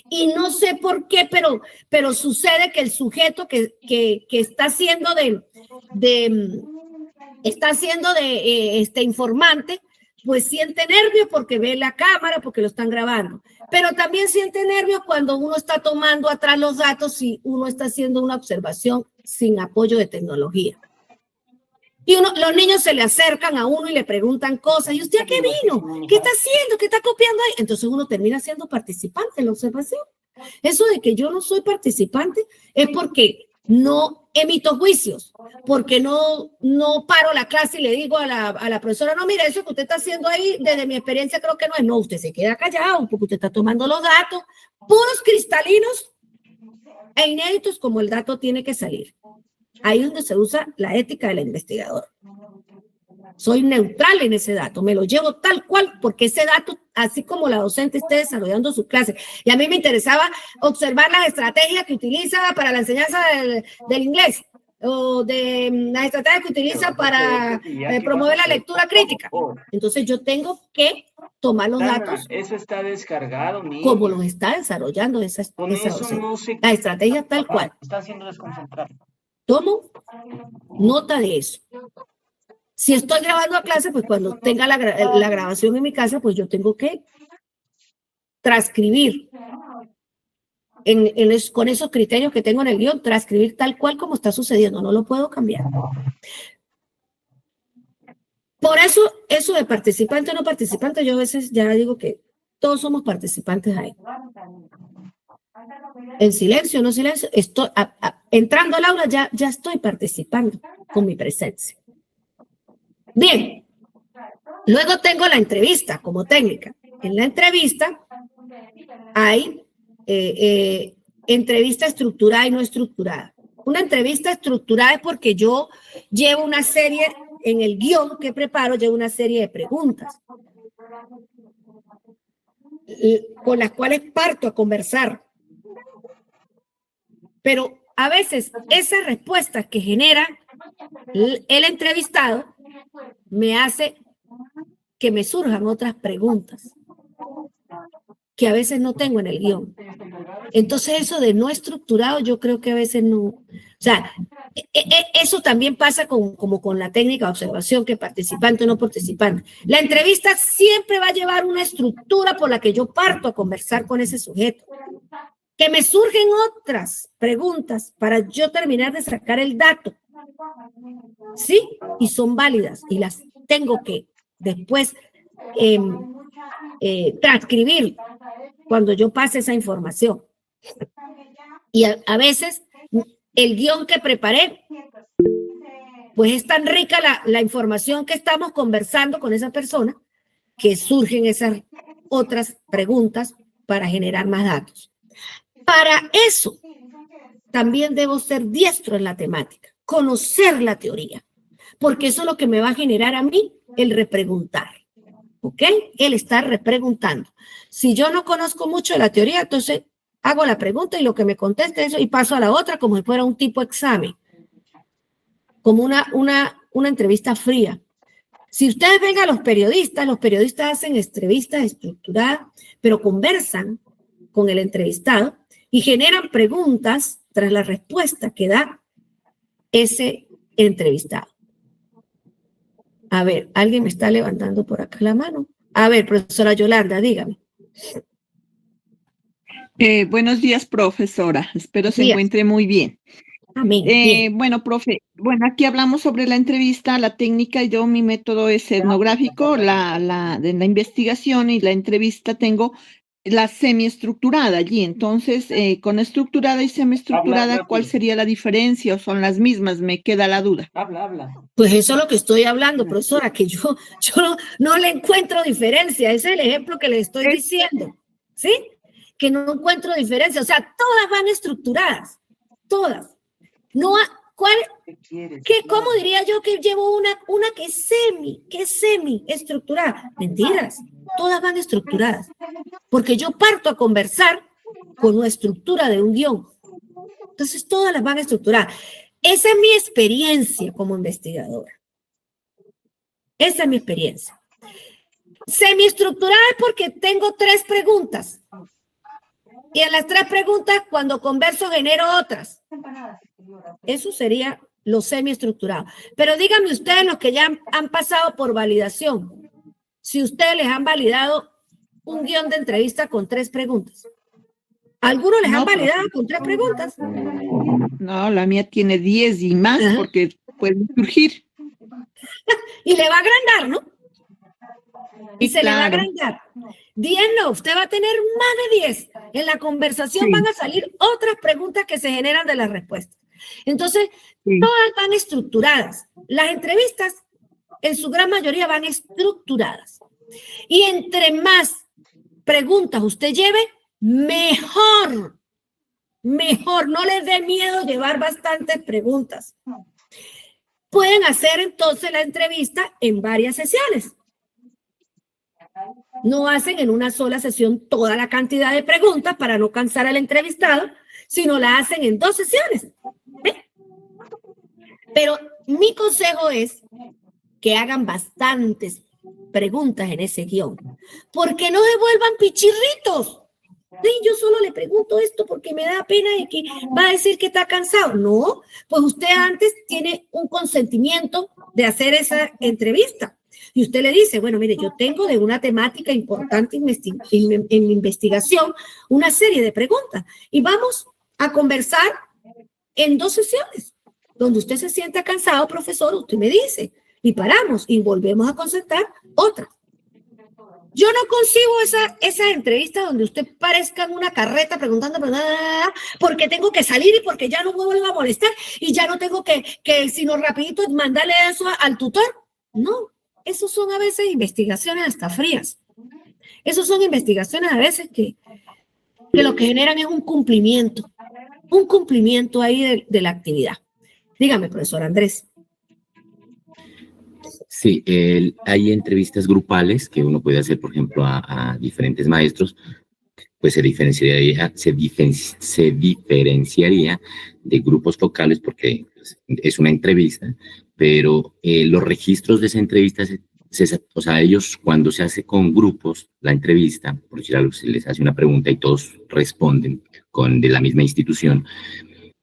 Y no sé por qué, pero sucede que el sujeto que está haciendo de informante, pues siente nervios porque ve la cámara, porque lo están grabando. Pero también siente nervios cuando uno está tomando atrás los datos y uno está haciendo una observación sin apoyo de tecnología. Y los niños se le acercan a uno y le preguntan cosas. ¿Y usted a qué vino? ¿Qué está haciendo? ¿Qué está copiando ahí? Entonces uno termina siendo participante en la observación. Eso de que yo no soy participante es porque no emito juicios, porque no paro la clase y le digo a la profesora, no, mire, eso que usted está haciendo ahí, desde mi experiencia creo que no es. No, usted se queda callado porque usted está tomando los datos puros cristalinos e inéditos como el dato tiene que salir. Ahí es donde se usa la ética del investigador. Soy neutral en ese dato, me lo llevo tal cual, porque ese dato, así como la docente esté desarrollando su clase, y a mí me interesaba observar las estrategias que utiliza para la enseñanza del inglés, o de las estrategias que utiliza para promover la lectura crítica. Entonces yo tengo que tomar los datos. Eso está descargado, como los está desarrollando esa docente. La estrategia tal cual. Está haciendo desconcentrar. Tomo nota de eso. Si estoy grabando a clase, pues cuando tenga la grabación en mi casa, pues yo tengo que transcribir con esos criterios que tengo en el guión, transcribir tal cual como está sucediendo, no lo puedo cambiar. Por eso de participante o no participante, yo a veces ya digo que todos somos participantes ahí. En silencio o no silencio, estoy entrando al aula, ya estoy participando con mi presencia. Bien, luego tengo la entrevista como técnica. En la entrevista hay entrevista estructurada y no estructurada. Una entrevista estructurada es porque yo llevo una serie, en el guión que preparo, llevo una serie de preguntas con las cuales parto a conversar. Pero a veces esas respuestas que genera el entrevistado me hace que me surjan otras preguntas que a veces no tengo en el guión. Entonces eso de no estructurado yo creo que a veces no. O sea, eso también pasa como con la técnica de observación, que participante o no participante. La entrevista siempre va a llevar una estructura por la que yo parto a conversar con ese sujeto. Que me surgen otras preguntas para yo terminar de sacar el dato. Sí, y son válidas y las tengo que después transcribir cuando yo pase esa información. Y a veces el guión que preparé, pues es tan rica la información que estamos conversando con esa persona que surgen esas otras preguntas para generar más datos. Para eso también debo ser diestro en la temática, conocer la teoría, porque eso es lo que me va a generar a mí el repreguntar. ¿ok? Él está repreguntando. Si yo no conozco mucho de la teoría, entonces hago la pregunta y lo que me conteste eso y paso a la otra como si fuera un tipo examen, como una entrevista fría. Si ustedes ven a los periodistas hacen entrevistas estructuradas, pero conversan con el entrevistado y generan preguntas tras la respuesta que da ese entrevistado. A ver, alguien me está levantando por acá la mano. A ver, profesora Yolanda, dígame. Buenos días, profesora. Espero se encuentre muy bien. Amén. Bien. Bueno, profe, aquí hablamos sobre la entrevista, la técnica. Yo, mi método es etnográfico, de la investigación, y la entrevista tengo la semiestructurada allí. Entonces, con estructurada y semiestructurada, ¿cuál sería la diferencia o son las mismas? Me queda la duda. Habla. Pues eso es lo que estoy hablando, profesora, que yo no le encuentro diferencia. Ese es el ejemplo que le estoy diciendo, ¿sí? Que no encuentro diferencia. O sea, todas van estructuradas, todas. No, ¿cómo diría yo que llevo una que es semi estructurada? Mentiras, todas van estructuradas. Porque yo parto a conversar con una estructura de un guión. Entonces, todas las van estructuradas. Esa es mi experiencia como investigadora. Esa es mi experiencia. Semiestructurada es porque tengo 3 preguntas. Y en las 3 preguntas, cuando converso, genero otras. Eso sería lo semiestructurado. Pero díganme ustedes, los que ya han pasado por validación, si ustedes les han validado un guión de entrevista con 3 preguntas. ¿Algunos les han validado con 3 preguntas? No, la mía tiene 10 y más. Ajá. Porque puede surgir. Y le va a agrandar, ¿no? Y se le va a agrandar. 10 no, usted va a tener más de 10. En la conversación van a salir otras preguntas que se generan de las respuestas. Entonces, todas van estructuradas. Las entrevistas, en su gran mayoría, van estructuradas. Y entre más preguntas usted lleve, mejor. Mejor. No les dé miedo llevar bastantes preguntas. Pueden hacer entonces la entrevista en varias sesiones. No hacen en una sola sesión toda la cantidad de preguntas para no cansar al entrevistado, sino la hacen en 2 sesiones. ¿Ven? Pero mi consejo es que hagan bastantes preguntas en ese guión, porque no se vuelvan pichirritos. Sí, yo solo le pregunto esto porque me da pena y que va a decir que está cansado. No, pues usted antes tiene un consentimiento de hacer esa entrevista. Y usted le dice, bueno, mire, yo tengo de una temática importante en mi investigación una serie de preguntas y vamos a conversar en 2 sesiones. Donde usted se sienta cansado, profesor, usted me dice y paramos y volvemos a concertar otra. Yo no consigo esa entrevista donde usted parezca en una carreta preguntando porque tengo que salir y porque ya no me vuelvo a molestar y ya no tengo que sino rapidito mandarle eso al tutor. No. Esos son a veces investigaciones hasta frías. Esos son investigaciones a veces que lo que generan es un cumplimiento ahí de la actividad. Dígame, profesor Andrés. Sí, hay entrevistas grupales que uno puede hacer, por ejemplo, a diferentes maestros, pues se diferenciaría de grupos focales porque es una entrevista, pero los registros de esa entrevista, o sea, ellos cuando se hace con grupos, la entrevista, por decir algo, se les hace una pregunta y todos responden de la misma institución,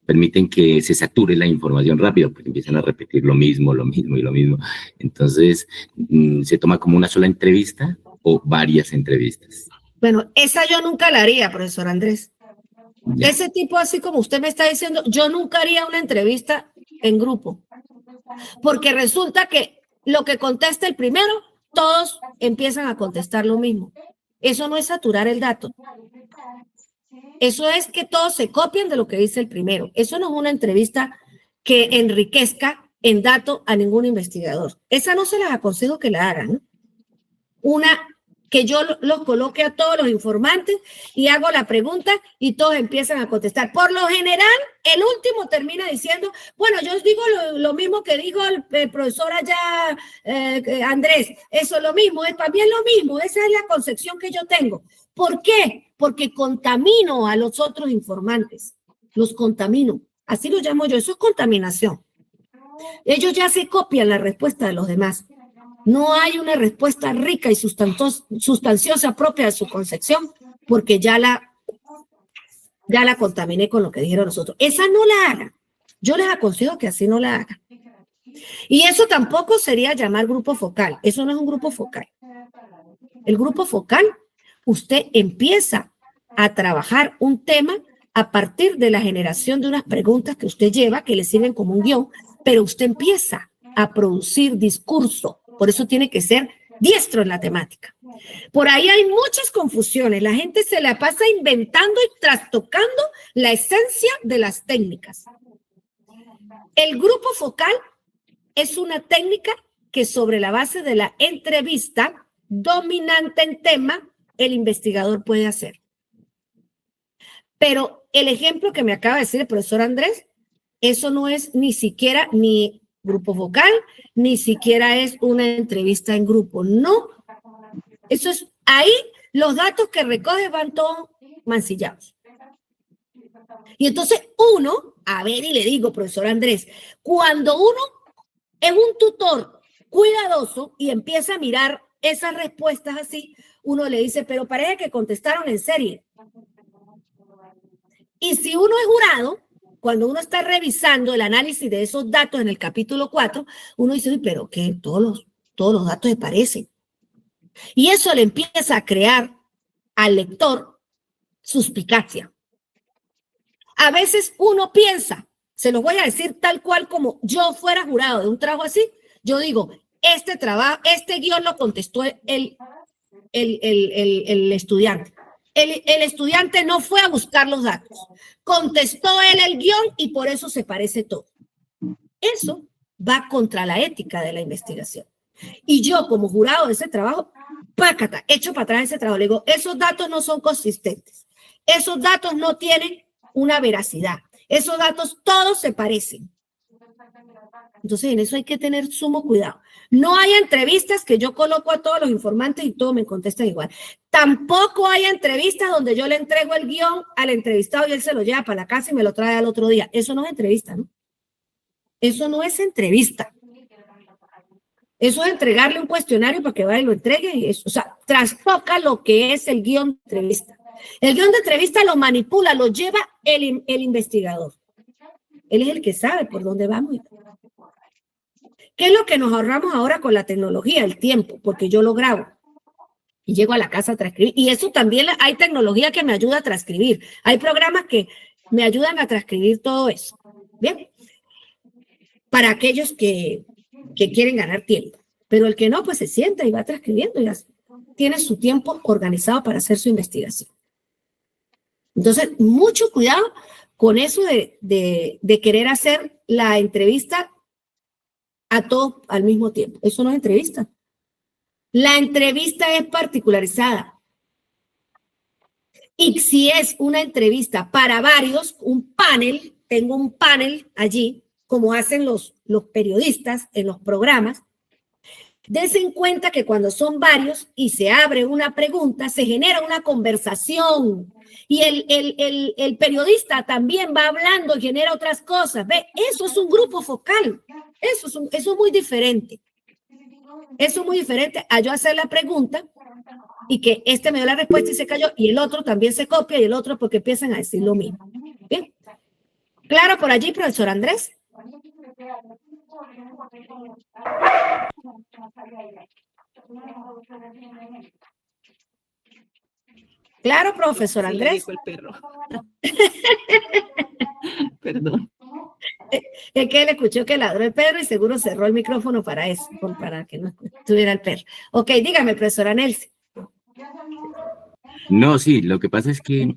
permiten que se sature la información rápido, porque empiezan a repetir lo mismo. Entonces, se toma como una sola entrevista o varias entrevistas. Bueno, esa yo nunca la haría, profesor Andrés. Ya. Ese tipo, así como usted me está diciendo, yo nunca haría una entrevista en grupo. Porque resulta que lo que contesta el primero, todos empiezan a contestar lo mismo. Eso no es saturar el dato. Eso es que todos se copian de lo que dice el primero. Eso no es una entrevista que enriquezca en dato a ningún investigador. Esa no se las aconsejo que la hagan. Una que yo los coloque a todos los informantes y hago la pregunta y todos empiezan a contestar. Por lo general, el último termina diciendo, bueno, yo os digo lo mismo que dijo el profesor allá, Andrés, eso es lo mismo, para mí es lo mismo, esa es la concepción que yo tengo. ¿Por qué? Porque contamino a los otros informantes, los contamino, así lo llamo yo, eso es contaminación. Ellos ya se copian la respuesta de los demás. No hay una respuesta rica y sustanciosa propia de su concepción, porque ya la contaminé con lo que dijeron nosotros. Esa no la hagan. Yo les aconsejo que así no la hagan. Y eso tampoco sería llamar grupo focal. Eso no es un grupo focal. El grupo focal, usted empieza a trabajar un tema a partir de la generación de unas preguntas que usted lleva, que le sirven como un guión, pero usted empieza a producir discurso. Por eso tiene que ser diestro en la temática. Por ahí hay muchas confusiones. La gente se la pasa inventando y trastocando la esencia de las técnicas. El grupo focal es una técnica que sobre la base de la entrevista dominante en tema, el investigador puede hacer. Pero el ejemplo que me acaba de decir el profesor Andrés, eso no es ni siquiera ni grupo focal, ni siquiera es una entrevista en grupo. No, eso es, ahí los datos que recoge van todos mancillados. Y entonces uno, a ver, y le digo, profesor Andrés, cuando uno es un tutor cuidadoso y empieza a mirar esas respuestas así, uno le dice, pero parece que contestaron en serie. Y si uno es jurado, cuando uno está revisando el análisis de esos datos en el capítulo 4, uno dice, pero que todos los datos se parecen. Y eso le empieza a crear al lector suspicacia. A veces uno piensa, se los voy a decir tal cual como yo fuera jurado de un trabajo así, yo digo, este guión lo contestó el estudiante. El estudiante no fue a buscar los datos, contestó él el guión y por eso se parece todo. Eso va contra la ética de la investigación. Y yo como jurado de ese trabajo, pácata, echo para atrás ese trabajo, le digo, esos datos no son consistentes, esos datos no tienen una veracidad, esos datos todos se parecen. Entonces en eso hay que tener sumo cuidado. No hay entrevistas que yo coloco a todos los informantes y todos me contestan igual. Tampoco hay entrevistas donde yo le entrego el guión al entrevistado y él se lo lleva para la casa y me lo trae al otro día. Eso no es entrevista, ¿no? Eso no es entrevista. Eso es entregarle un cuestionario para que vaya y lo entregue. Y eso, o sea, trastoca lo que es el guión de entrevista. El guión de entrevista lo manipula, lo lleva el investigador. Él es el que sabe por dónde vamos. ¿Qué es lo que nos ahorramos ahora con la tecnología? El tiempo, porque yo lo grabo y llego a la casa a transcribir. Y eso también hay tecnología que me ayuda a transcribir. Hay programas que me ayudan a transcribir todo eso. Bien, para aquellos que quieren ganar tiempo. Pero el que no, pues se sienta y va transcribiendo y así. Tiene su tiempo organizado para hacer su investigación. Entonces, mucho cuidado con eso de querer hacer la entrevista a todos al mismo tiempo. Eso no es entrevista. La entrevista es particularizada. Y si es una entrevista para varios, un panel, tengo un panel allí, como hacen los periodistas en los programas, dense en cuenta que cuando son varios y se abre una pregunta, se genera una conversación y el periodista también va hablando y genera otras cosas. ¿Ve? Eso es un grupo focal. Eso es muy diferente. Eso es muy diferente a yo hacer la pregunta y que este me dio la respuesta y se cayó y el otro también se copia y el otro porque empiezan a decir lo mismo. ¿Bien? ¿Claro por allí, profesor Andrés? Claro, profesor Andrés. Sí, le dijo el perro. Perdón. Es que él escuchó que ladró el perro y seguro cerró el micrófono para eso, para que no estuviera el perro. Ok, dígame, profesora Nelson. No, sí, lo que pasa es que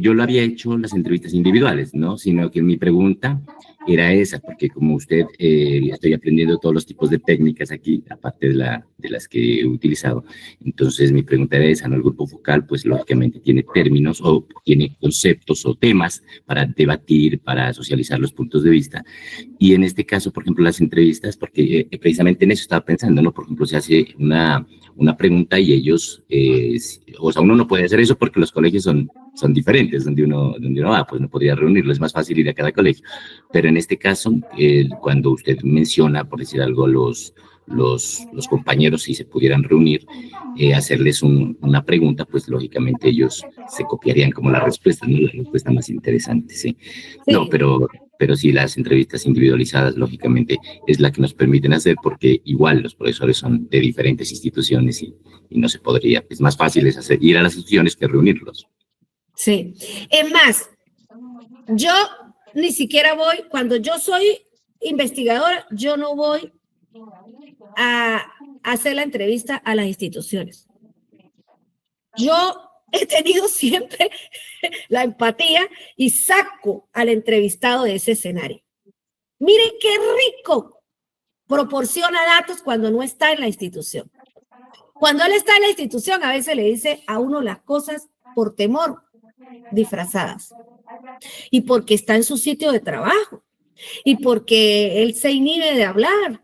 yo lo había hecho en las entrevistas individuales, ¿no? Sino que mi pregunta era esa, porque como usted, estoy aprendiendo todos los tipos de técnicas aquí, aparte de las que he utilizado. Entonces, mi pregunta era esa, ¿no? El grupo focal, pues, lógicamente tiene términos o tiene conceptos o temas para debatir, para socializar los puntos de vista. Y en este caso, por ejemplo, las entrevistas, porque precisamente en eso estaba pensando, ¿no? Por ejemplo, se hace una pregunta y ellos, o sea, uno no puede hacer eso porque los colegios son diferentes, donde uno va, pues no podría reunirlo, es más fácil ir a cada colegio. Pero en este caso, cuando usted menciona, por decir algo, los compañeros, si se pudieran reunir, hacerles una pregunta, pues lógicamente ellos se copiarían como la respuesta, ¿no? La respuesta más interesante, ¿sí? Sí. No, pero sí, las entrevistas individualizadas, lógicamente, es la que nos permiten hacer, porque igual los profesores son de diferentes instituciones y no se podría, es más fácil ir a las instituciones que reunirlos. Sí. Es más, yo ni siquiera voy, cuando yo soy investigadora, yo no voy a hacer la entrevista a las instituciones. Yo he tenido siempre la empatía y saco al entrevistado de ese escenario. Miren qué rico proporciona datos cuando no está en la institución. Cuando él está en la institución, a veces le dice a uno las cosas por temor, disfrazadas, y porque está en su sitio de trabajo, y porque él se inhibe de hablar,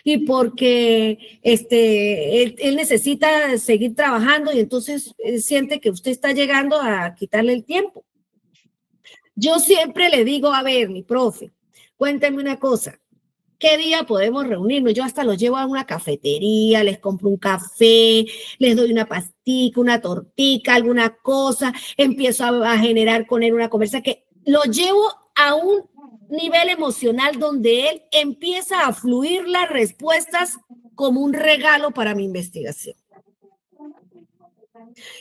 y porque él necesita seguir trabajando y entonces siente que usted está llegando a quitarle el tiempo. Yo siempre le digo, a ver, mi profe, cuéntame una cosa, ¿qué día podemos reunirnos? Yo hasta los llevo a una cafetería, les compro un café, les doy una pastica, una tortica, alguna cosa, empiezo a generar con él una conversa que lo llevo a un nivel emocional donde él empieza a fluir las respuestas como un regalo para mi investigación.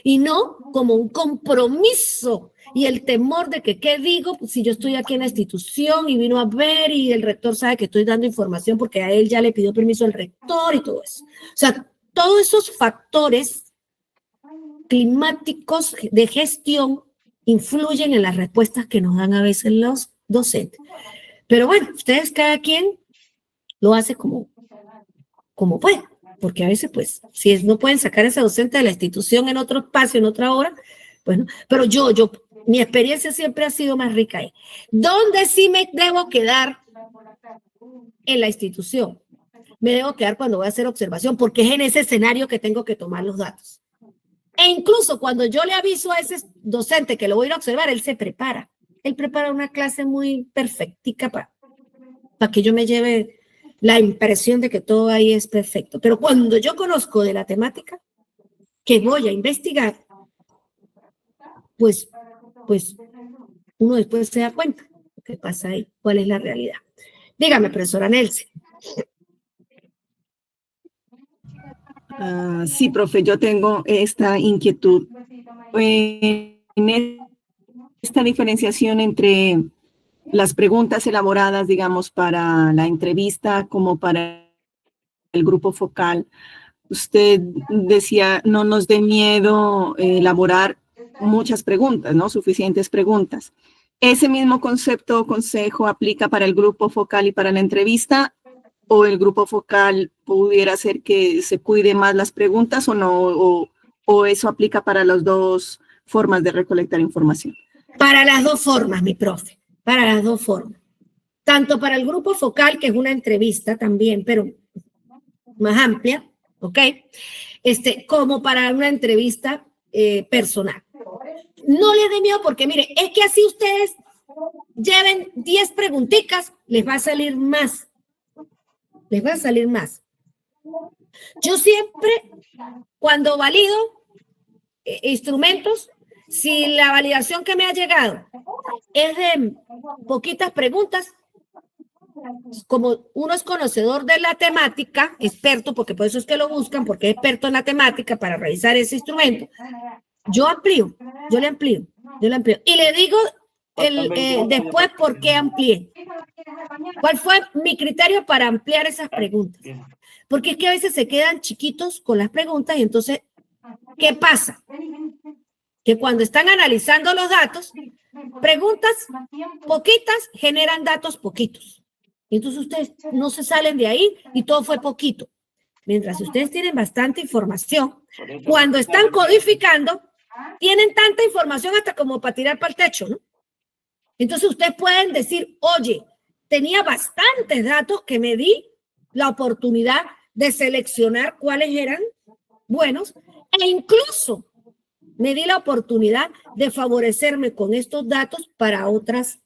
Y no como un compromiso y el temor de que, ¿qué digo? Pues si yo estoy aquí en la institución y vino a ver y el rector sabe que estoy dando información porque a él ya le pidió permiso el rector y todo eso. O sea, todos esos factores climáticos de gestión influyen en las respuestas que nos dan a veces los docentes. Pero bueno, ustedes cada quien lo hace como puede, porque a veces pues si no pueden sacar a ese docente de la institución en otro espacio, en otra hora, bueno, pero mi experiencia siempre ha sido más rica ahí. ¿Dónde sí me debo quedar? En la institución. Me debo quedar cuando voy a hacer observación, porque es en ese escenario que tengo que tomar los datos. E incluso cuando yo le aviso a ese docente que lo voy a ir a observar, él se prepara. Él prepara una clase muy perfectica para que yo me lleve la impresión de que todo ahí es perfecto. Pero cuando yo conozco de la temática que voy a investigar, pues uno después se da cuenta de lo que pasa ahí, cuál es la realidad. Dígame, profesora Nelson. Sí, profe, yo tengo esta inquietud. En esta diferenciación entre las preguntas elaboradas, digamos, para la entrevista como para el grupo focal, usted decía, no nos dé miedo elaborar muchas preguntas, ¿no? Suficientes preguntas. ¿Ese mismo concepto o consejo aplica para el grupo focal y para la entrevista? ¿O el grupo focal pudiera ser que se cuide más las preguntas o no? ¿O eso aplica para las dos formas de recolectar información? Para las dos formas, mi profe. Para las dos formas. Tanto para el grupo focal, que es una entrevista también, pero más amplia, ¿ok? Como para una entrevista personal. No les dé miedo porque, mire, es que así ustedes lleven 10 preguntitas, les va a salir más. Les va a salir más. Yo siempre, cuando valido instrumentos, si la validación que me ha llegado es de poquitas preguntas, como uno es conocedor de la temática, experto, porque por eso es que lo buscan, porque es experto en la temática para revisar ese instrumento, yo le amplío. Y le digo después por qué amplié. ¿Cuál fue mi criterio para ampliar esas preguntas? Porque es que a veces se quedan chiquitos con las preguntas y entonces, ¿qué pasa? Que cuando están analizando los datos, preguntas poquitas generan datos poquitos. Entonces ustedes no se salen de ahí y todo fue poquito. Mientras ustedes tienen bastante información, cuando están codificando, tienen tanta información hasta como para tirar para el techo, ¿no? Entonces ustedes pueden decir, oye, tenía bastantes datos que me di la oportunidad de seleccionar cuáles eran buenos e incluso me di la oportunidad de favorecerme con estos datos para otros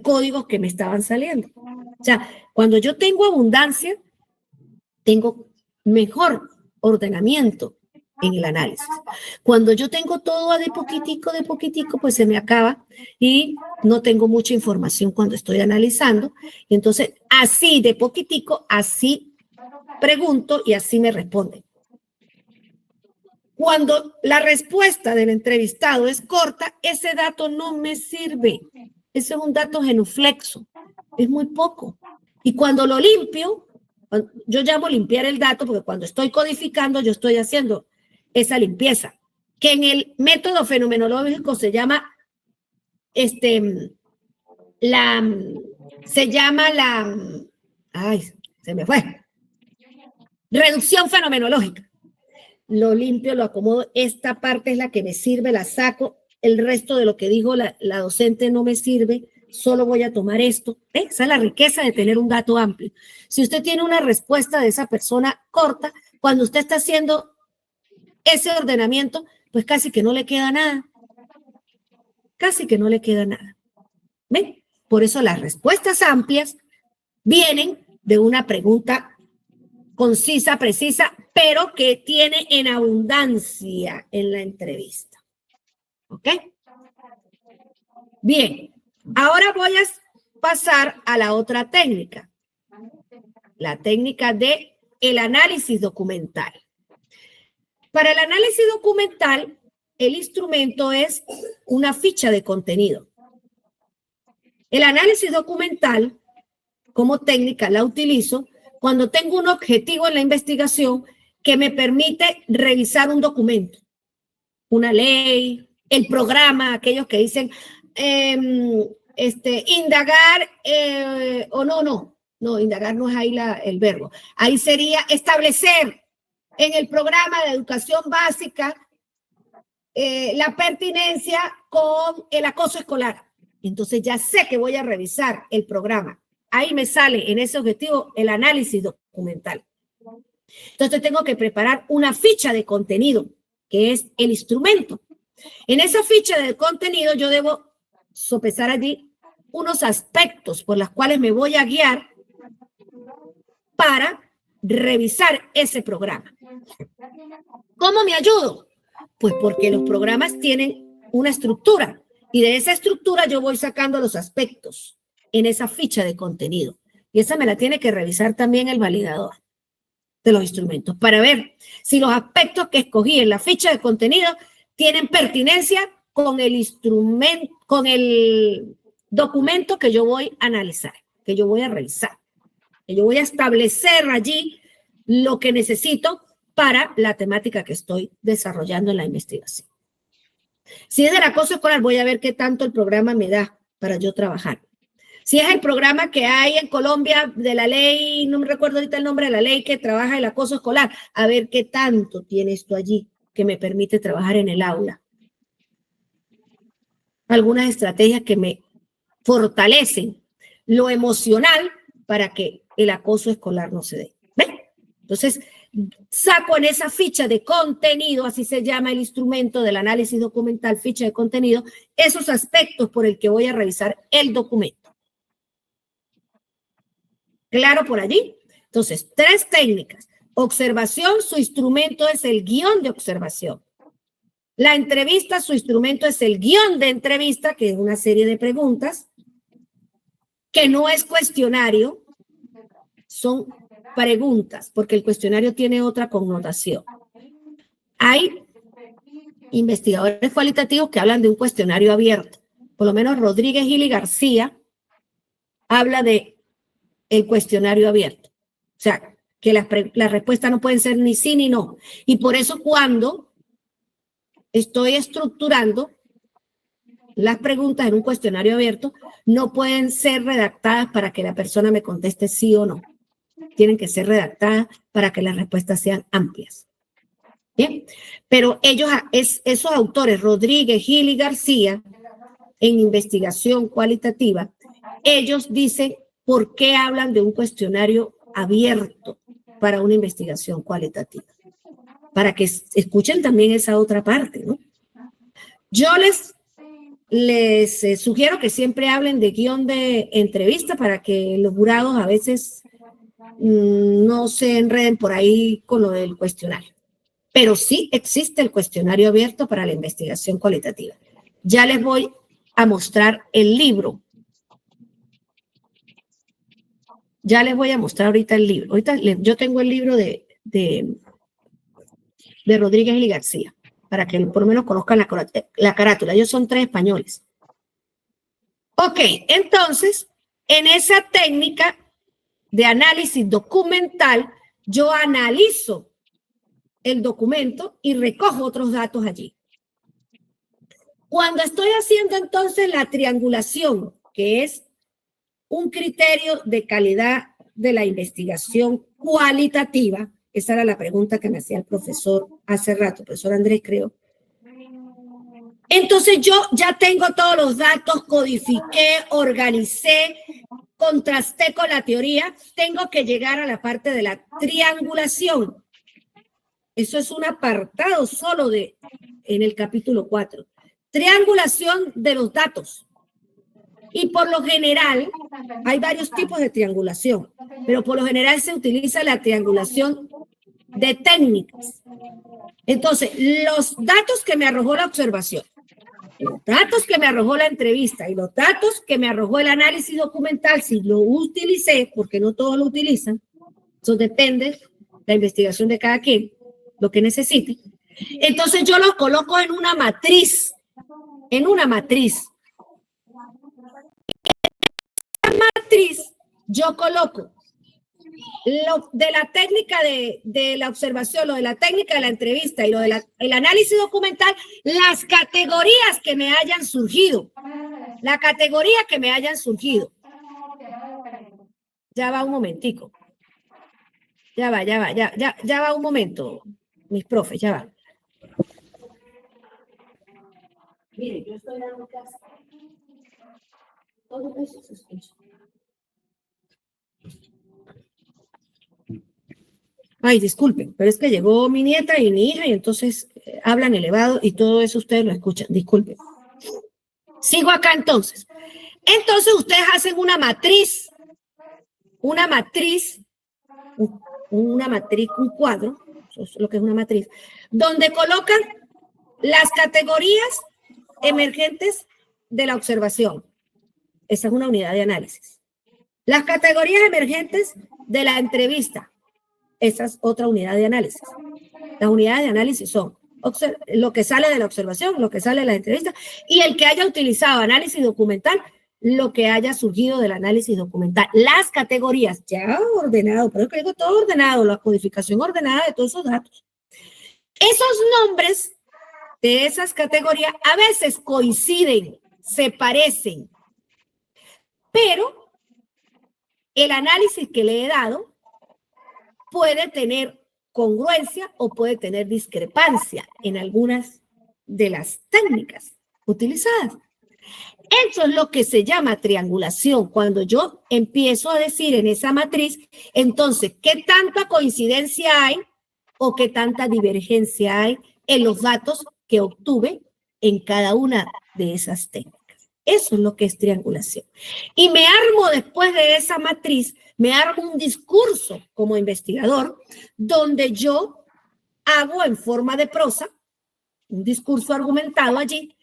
códigos que me estaban saliendo. O sea, cuando yo tengo abundancia, tengo mejor ordenamiento en el análisis. Cuando yo tengo todo de poquitico, pues se me acaba y no tengo mucha información cuando estoy analizando. Y entonces, así de poquitico, así pregunto y así me responden. Cuando la respuesta del entrevistado es corta, ese dato no me sirve. Ese es un dato genuflexo. Es muy poco. Y cuando lo limpio, yo llamo limpiar el dato porque cuando estoy codificando, yo estoy haciendo esa limpieza, que en el método fenomenológico se llama reducción fenomenológica. Lo limpio, lo acomodo, esta parte es la que me sirve, la saco, el resto de lo que dijo la docente no me sirve, solo voy a tomar esto. Esa es la riqueza de tener un dato amplio. Si usted tiene una respuesta de esa persona corta, cuando usted está haciendo ese ordenamiento, pues casi que no le queda nada. Casi que no le queda nada. ¿Ven? Por eso las respuestas amplias vienen de una pregunta concisa, precisa, pero que tiene en abundancia en la entrevista. ¿Ok? Bien, ahora voy a pasar a la otra técnica. La técnica de el análisis documental. Para el análisis documental, el instrumento es una ficha de contenido. El análisis documental, como técnica, la utilizo cuando tengo un objetivo en la investigación que me permite revisar un documento, una ley, el programa, aquellos que dicen indagar o no, indagar no es ahí el verbo. Ahí sería establecer en el programa de educación básica la pertinencia con el acoso escolar. Entonces ya sé que voy a revisar el programa. Ahí me sale en ese objetivo el análisis documental. Entonces tengo que preparar una ficha de contenido, que es el instrumento. En esa ficha de contenido yo debo sopesar allí unos aspectos por los cuales me voy a guiar para revisar ese programa. ¿Cómo me ayudo? Pues porque los programas tienen una estructura y de esa estructura yo voy sacando los aspectos en esa ficha de contenido. Y esa me la tiene que revisar también el validador de los instrumentos para ver si los aspectos que escogí en la ficha de contenido tienen pertinencia con el instrumento, con el documento que yo voy a analizar, que yo voy a revisar, que yo voy a establecer allí lo que necesito para la temática que estoy desarrollando en la investigación. Si es del acoso escolar, voy a ver qué tanto el programa me da para yo trabajar. Si es el programa que hay en Colombia de la ley, no me recuerdo ahorita el nombre de la ley que trabaja el acoso escolar, a ver qué tanto tiene esto allí que me permite trabajar en el aula. Algunas estrategias que me fortalecen lo emocional para que el acoso escolar no se dé. ¿Ven? Entonces, saco en esa ficha de contenido, así se llama el instrumento del análisis documental, ficha de contenido, esos aspectos por el que voy a revisar el documento. ¿Claro por allí? Entonces, 3 técnicas. Observación, su instrumento es el guión de observación. La entrevista, su instrumento es el guión de entrevista, que es una serie de preguntas, que no es cuestionario, son preguntas, porque el cuestionario tiene otra connotación. Hay investigadores cualitativos que hablan de un cuestionario abierto. Por lo menos Rodríguez Gil y García habla de el cuestionario abierto. O sea, que las respuestas no pueden ser ni sí ni no. Y por eso cuando estoy estructurando, las preguntas en un cuestionario abierto no pueden ser redactadas para que la persona me conteste sí o no. Tienen que ser redactadas para que las respuestas sean amplias. Bien, pero esos autores, Rodríguez, Gil y García, en investigación cualitativa, ellos dicen por qué hablan de un cuestionario abierto para una investigación cualitativa. Para que escuchen también esa otra parte, ¿no? Yo les sugiero que siempre hablen de guión de entrevista para que los jurados a veces no se enreden por ahí con lo del cuestionario. Pero sí existe el cuestionario abierto para la investigación cualitativa. Ya les voy a mostrar el libro. Ya les voy a mostrar ahorita el libro. Yo tengo el libro de Rodríguez y García, para que por lo menos conozcan la carátula. Ellos son 3 españoles. Ok, entonces, en esa técnica de análisis documental, yo analizo el documento y recojo otros datos allí. Cuando estoy haciendo entonces la triangulación, que es un criterio de calidad de la investigación cualitativa, esa era la pregunta que me hacía el profesor hace rato, profesor Andrés, creo. Entonces yo ya tengo todos los datos, codifiqué, organicé, contrasté con la teoría, tengo que llegar a la parte de la triangulación. Eso es un apartado solo en el capítulo 4. Triangulación de los datos. Y por lo general, hay varios tipos de triangulación, pero por lo general se utiliza la triangulación de técnicas. Entonces, los datos que me arrojó la observación, los datos que me arrojó la entrevista y los datos que me arrojó el análisis documental, si lo utilicé, porque no todos lo utilizan, eso depende de la investigación de cada quien, lo que necesite. Entonces yo los coloco en una matriz. En una matriz. En la matriz yo coloco lo de la técnica de la observación, lo de la técnica de la entrevista y lo del análisis documental, las categorías que me hayan surgido. La categoría que me hayan surgido. Ya va un momentico. Ya va un momento, mis profes, ya va. Miren, yo estoy dando clase. Todo eso se escucha. Ay, disculpen, pero es que llegó mi nieta y mi hija y entonces hablan elevado y todo eso ustedes lo escuchan. Disculpen. Sigo acá entonces. Entonces ustedes hacen una matriz, un cuadro, eso es lo que es una matriz, donde colocan las categorías emergentes de la observación. Esa es una unidad de análisis. Las categorías emergentes de la entrevista. Esa es otra unidad de análisis. Las unidades de análisis son lo que sale de la observación, lo que sale de la entrevista y el que haya utilizado análisis documental, lo que haya surgido del análisis documental. Las categorías ya ordenado, pero que digo todo ordenado, la codificación ordenada de todos esos datos. Esos nombres de esas categorías a veces coinciden, se parecen, pero el análisis que le he dado puede tener congruencia o puede tener discrepancia en algunas de las técnicas utilizadas. Eso es lo que se llama triangulación. Cuando yo empiezo a decir en esa matriz, entonces, ¿qué tanta coincidencia hay o qué tanta divergencia hay en los datos que obtuve en cada una de esas técnicas? Eso es lo que es triangulación. Y me armo después de esa matriz, me armo un discurso como investigador donde yo hago en forma de prosa un discurso argumentado allí.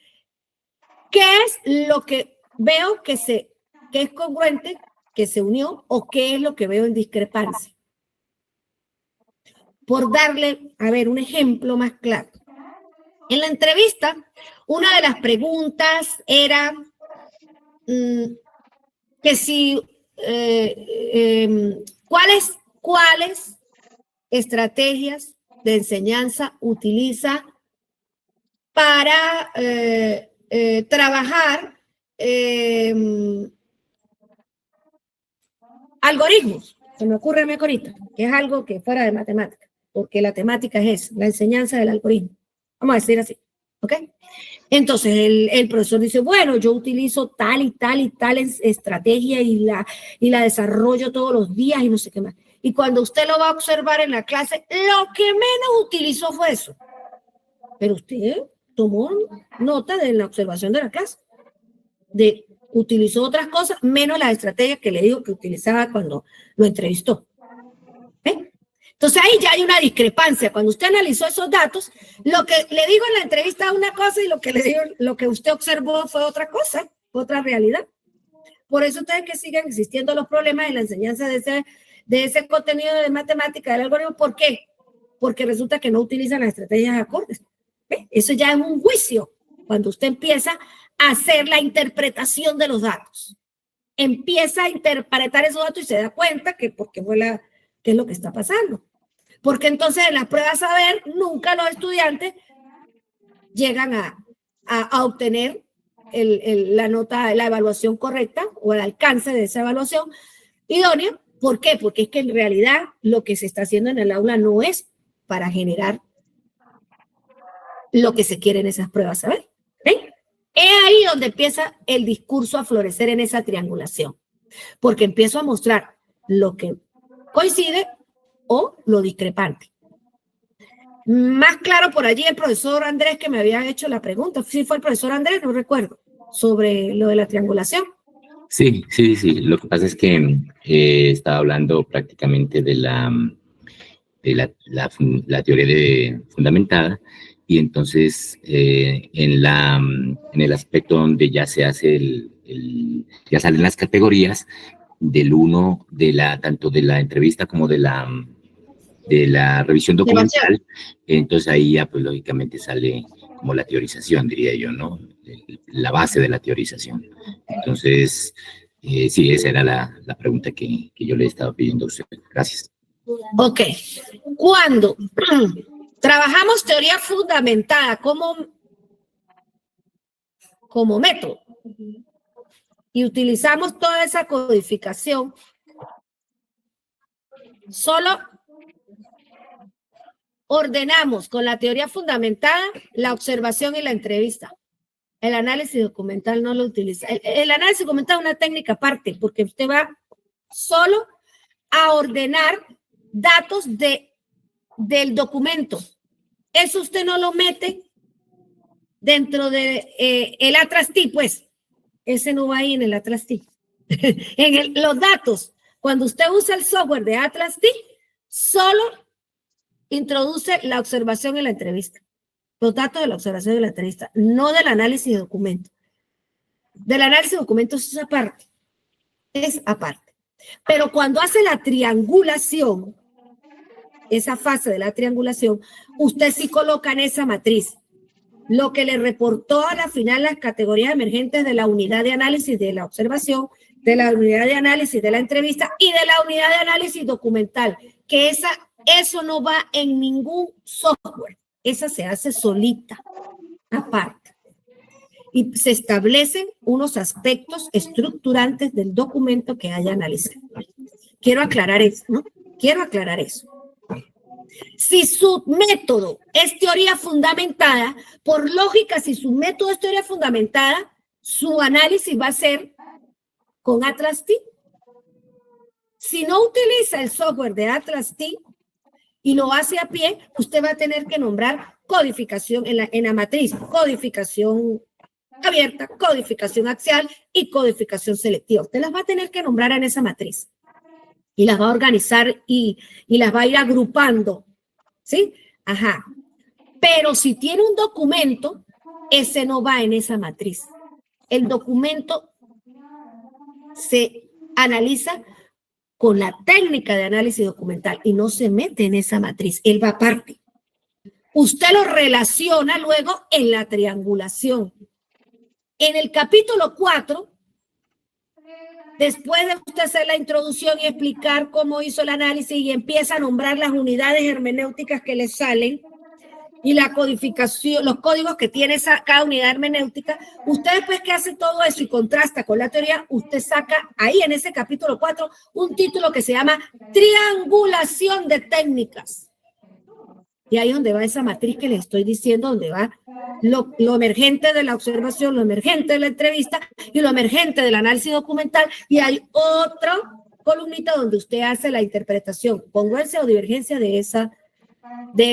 ¿Qué es lo que veo que es congruente, que se unió o qué es lo que veo en discrepancia? Por darle, a ver, un ejemplo más claro. En la entrevista, una de las preguntas era que si, ¿cuáles estrategias de enseñanza utiliza para trabajar algoritmos. Se me ocurre a mí ahorita, que es algo que fuera de matemática, porque la temática es la enseñanza del algoritmo. Vamos a decir así, ¿ok? Entonces el profesor dice, bueno, yo utilizo tal y tal y tal estrategia y la desarrollo todos los días y no sé qué más. Y cuando usted lo va a observar en la clase, lo que menos utilizó fue eso. Pero usted tomó nota de la observación de la clase. Utilizó otras cosas, menos las estrategias que le digo que utilizaba cuando lo entrevistó. ¿Eh? Entonces ahí ya hay una discrepancia. Cuando usted analizó esos datos, lo que le digo en la entrevista es una cosa y lo que usted observó fue otra cosa, otra realidad. Por eso ustedes que sigan existiendo los problemas en la enseñanza de ese contenido de matemática del algoritmo. ¿Por qué? Porque resulta que no utilizan las estrategias acordes. ¿Ve? Eso ya es un juicio. Cuando usted empieza a hacer la interpretación de los datos. Empieza a interpretar esos datos y se da cuenta que qué es lo que está pasando. Porque entonces en las pruebas a ver, nunca los estudiantes llegan a obtener la nota, la evaluación correcta o el alcance de esa evaluación idónea. ¿Por qué? Porque es que en realidad lo que se está haciendo en el aula no es para generar lo que se quiere en esas pruebas a ver. ¿Ven? Es ahí donde empieza el discurso a florecer en esa triangulación, porque empiezo a mostrar lo que coincide o lo discrepante. Más claro por allí el profesor Andrés que me había hecho la pregunta, si fue el profesor Andrés, no recuerdo, sobre lo de la triangulación. Sí. Lo que pasa es que estaba hablando prácticamente de la teoría fundamentada. Y entonces, en el aspecto donde ya se hace ya salen las categorías del uno, tanto de la entrevista como de la revisión documental, entonces ahí ya pues lógicamente sale como la teorización, diría yo, ¿no? La base de la teorización. Entonces, sí, esa era la pregunta que yo le estaba pidiendo a usted. Gracias. Ok. Cuando trabajamos teoría fundamentada como método y utilizamos toda esa codificación, solo ordenamos con la teoría fundamentada la observación y la entrevista. El análisis documental no lo utiliza. El análisis documental es una técnica aparte, porque usted va solo a ordenar datos del documento. Eso usted no lo mete dentro de el Atlas-T, pues. Ese no va ahí en el Atlas-T. Los datos, cuando usted usa el software de Atlas-T, solo introduce la observación y la entrevista. Los datos de la observación y la entrevista, no del análisis de documento. Del análisis de documentos es aparte. Es aparte. Pero cuando hace la triangulación, esa fase de la triangulación, usted sí coloca en esa matriz lo que le reportó a la final las categorías emergentes de la unidad de análisis de la observación, de la unidad de análisis de la entrevista y de la unidad de análisis documental, que eso no va en ningún software, esa se hace solita, aparte. Y se establecen unos aspectos estructurantes del documento que haya analizado. Quiero aclarar eso, ¿no? Quiero aclarar eso. Si su método es teoría fundamentada, por lógica, si su método es teoría fundamentada, su análisis va a ser con Atlas-T. Si no utiliza el software de Atlas-T y lo hace a pie, usted va a tener que nombrar codificación en la matriz, codificación abierta, codificación axial y codificación selectiva. Usted las va a tener que nombrar en esa matriz. Y las va a organizar y las va a ir agrupando, ¿sí? Ajá. Pero si tiene un documento, ese no va en esa matriz. El documento se analiza con la técnica de análisis documental y no se mete en esa matriz. Él va aparte. Usted lo relaciona luego en la triangulación. En el capítulo 4, después de usted hacer la introducción y explicar cómo hizo el análisis y empieza a nombrar las unidades hermenéuticas que le salen, y la codificación, los códigos que tiene cada unidad hermenéutica, usted después que hace todo eso y contrasta con la teoría, usted saca ahí en ese capítulo 4 un título que se llama Triangulación de técnicas. Y ahí es donde va esa matriz que les estoy diciendo, donde va lo emergente de la observación, lo emergente de la entrevista y lo emergente del análisis documental. Y hay otra columnita donde usted hace la interpretación, congruencia o divergencia de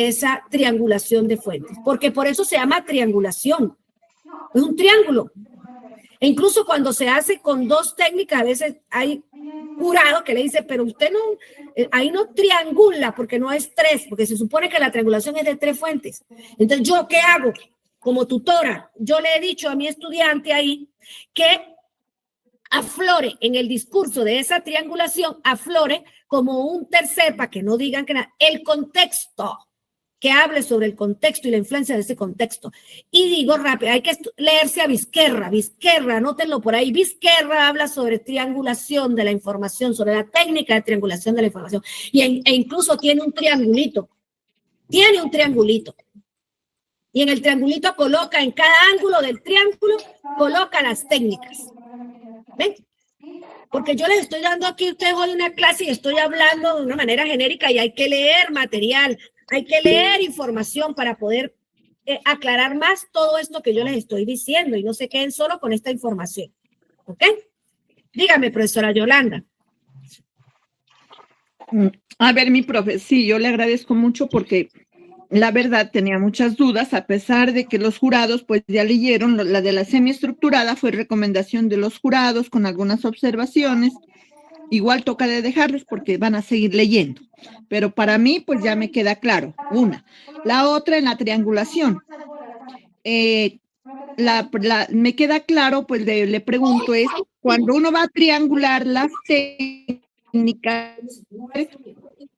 esa triangulación de fuentes. Porque por eso se llama triangulación. Es un triángulo. E incluso cuando se hace con dos técnicas, a veces hay jurado que le dice, pero usted no, ahí no triangula porque no es tres, porque se supone que la triangulación es de tres fuentes. Entonces, ¿yo qué hago? Como tutora, yo le he dicho a mi estudiante ahí que aflore en el discurso de esa triangulación, aflore como un tercer, para que no digan que nada, el contexto, que hable sobre el contexto y la influencia de ese contexto. Y digo rápido, hay que leerse a Vizquerra, anótenlo por ahí. Vizquerra habla sobre triangulación de la información, sobre la técnica de triangulación de la información. E incluso tiene un triangulito. Y en el triangulito coloca, en cada ángulo del triángulo, coloca las técnicas. ¿Ven? Porque yo les estoy dando aquí a ustedes hoy una clase y estoy hablando de una manera genérica y hay que leer material. Hay que leer información para poder aclarar más todo esto que yo les estoy diciendo y no se queden solo con esta información. ¿Ok? Dígame, profesora Yolanda. A ver, mi profe, sí, yo le agradezco mucho porque la verdad tenía muchas dudas, a pesar de que los jurados pues ya leyeron, la de la semiestructurada fue recomendación de los jurados con algunas observaciones. Igual toca de dejarles porque van a seguir leyendo. Pero para mí, pues ya me queda claro. Una. La otra en la triangulación. Me queda claro, pues le pregunto, es cuando uno va a triangular las técnicas,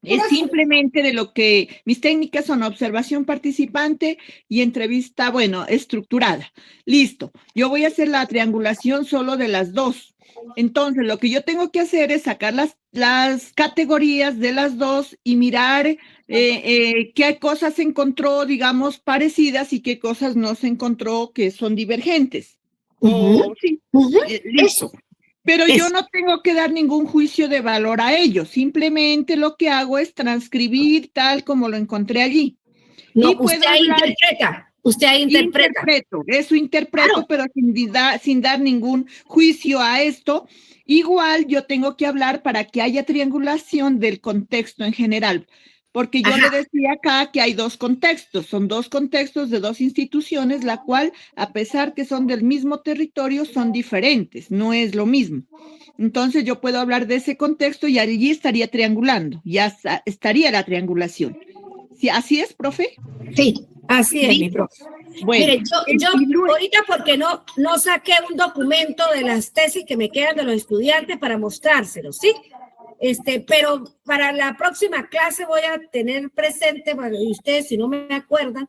es simplemente de lo que mis técnicas son observación participante y entrevista, bueno, estructurada. Listo. Yo voy a hacer la triangulación solo de las dos. Entonces, lo que yo tengo que hacer es sacar las categorías de las dos y mirar qué cosas se encontró, digamos, parecidas y qué cosas no se encontró que son divergentes. Sí, listo. Pero yo no tengo que dar ningún juicio de valor a ellos. Simplemente lo que hago es transcribir tal como lo encontré allí. No, y usted ahí interpreta. Usted ahí interpreta. Interpreto, claro. Pero sin dar ningún juicio a esto. Igual yo tengo que hablar para que haya triangulación del contexto en general. Porque yo le decía acá que hay dos contextos, son dos contextos de dos instituciones, la cual, a pesar que son del mismo territorio, son diferentes, no es lo mismo. Entonces yo puedo hablar de ese contexto y allí estaría triangulando, ya estaría la triangulación. ¿Sí, así es, profe? Sí, así es, mi profe. Bueno, mire, yo ahorita porque no saqué un documento de las tesis que me quedan de los estudiantes para mostrárselos, ¿sí? Pero para la próxima clase voy a tener presente, bueno, y ustedes si no me acuerdan,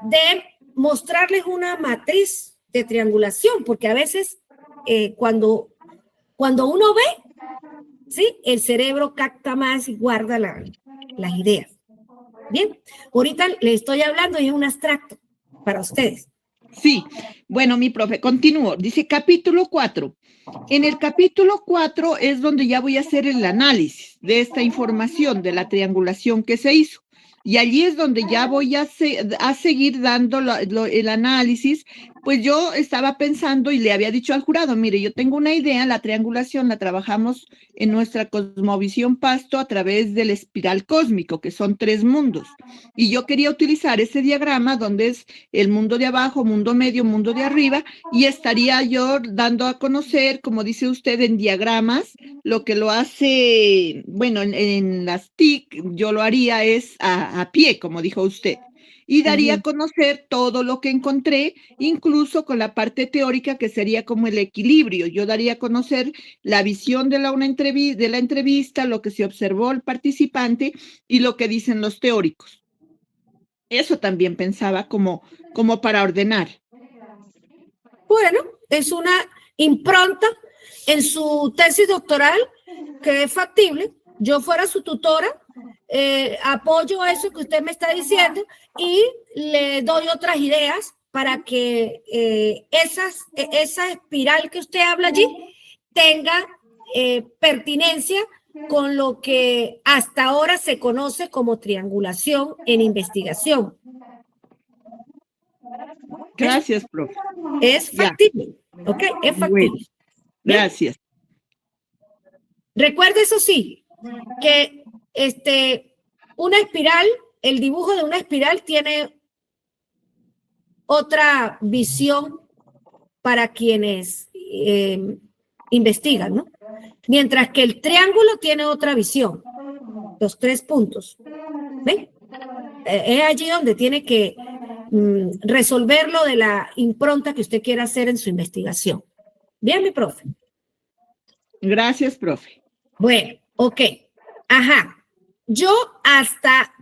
de mostrarles una matriz de triangulación, porque a veces cuando uno ve, ¿sí? El cerebro capta más y guarda las ideas. Bien, ahorita les estoy hablando y es un abstracto para ustedes. Sí, bueno, mi profe, continúo. Dice capítulo 4. En el capítulo 4 es donde ya voy a hacer el análisis de esta información, de la triangulación que se hizo. Y allí es donde ya voy a seguir dando el análisis. Pues yo estaba pensando y le había dicho al jurado, mire, yo tengo una idea, la triangulación la trabajamos en nuestra cosmovisión Pasto a través del espiral cósmico, que son 3 mundos. Y yo quería utilizar ese diagrama donde es el mundo de abajo, mundo medio, mundo de arriba, y estaría yo dando a conocer, como dice usted, en diagramas, lo que lo hace, bueno, en las TIC, yo lo haría es a pie, como dijo usted. Y daría a conocer todo lo que encontré, incluso con la parte teórica que sería como el equilibrio. Yo daría a conocer la visión de la entrevista, lo que se observó el participante y lo que dicen los teóricos. Eso también pensaba como para ordenar. Bueno, es una impronta en su tesis doctoral que es factible. Yo fuera su tutora apoyo eso que usted me está diciendo y le doy otras ideas para que esa espiral que usted habla allí tenga pertinencia con lo que hasta ahora se conoce como triangulación en investigación. Gracias, profe. Es factible, ¿ok? Es factible. Bueno, gracias. Recuerde, eso sí, que una espiral, el dibujo de una espiral tiene otra visión para quienes investigan, ¿no? Mientras que el triángulo tiene otra visión, los 3 puntos. ¿Ven? Es allí donde tiene que resolver lo de la impronta que usted quiera hacer en su investigación. Bien, mi profe. Gracias, profe. Bueno, ok. Ajá. Yo hasta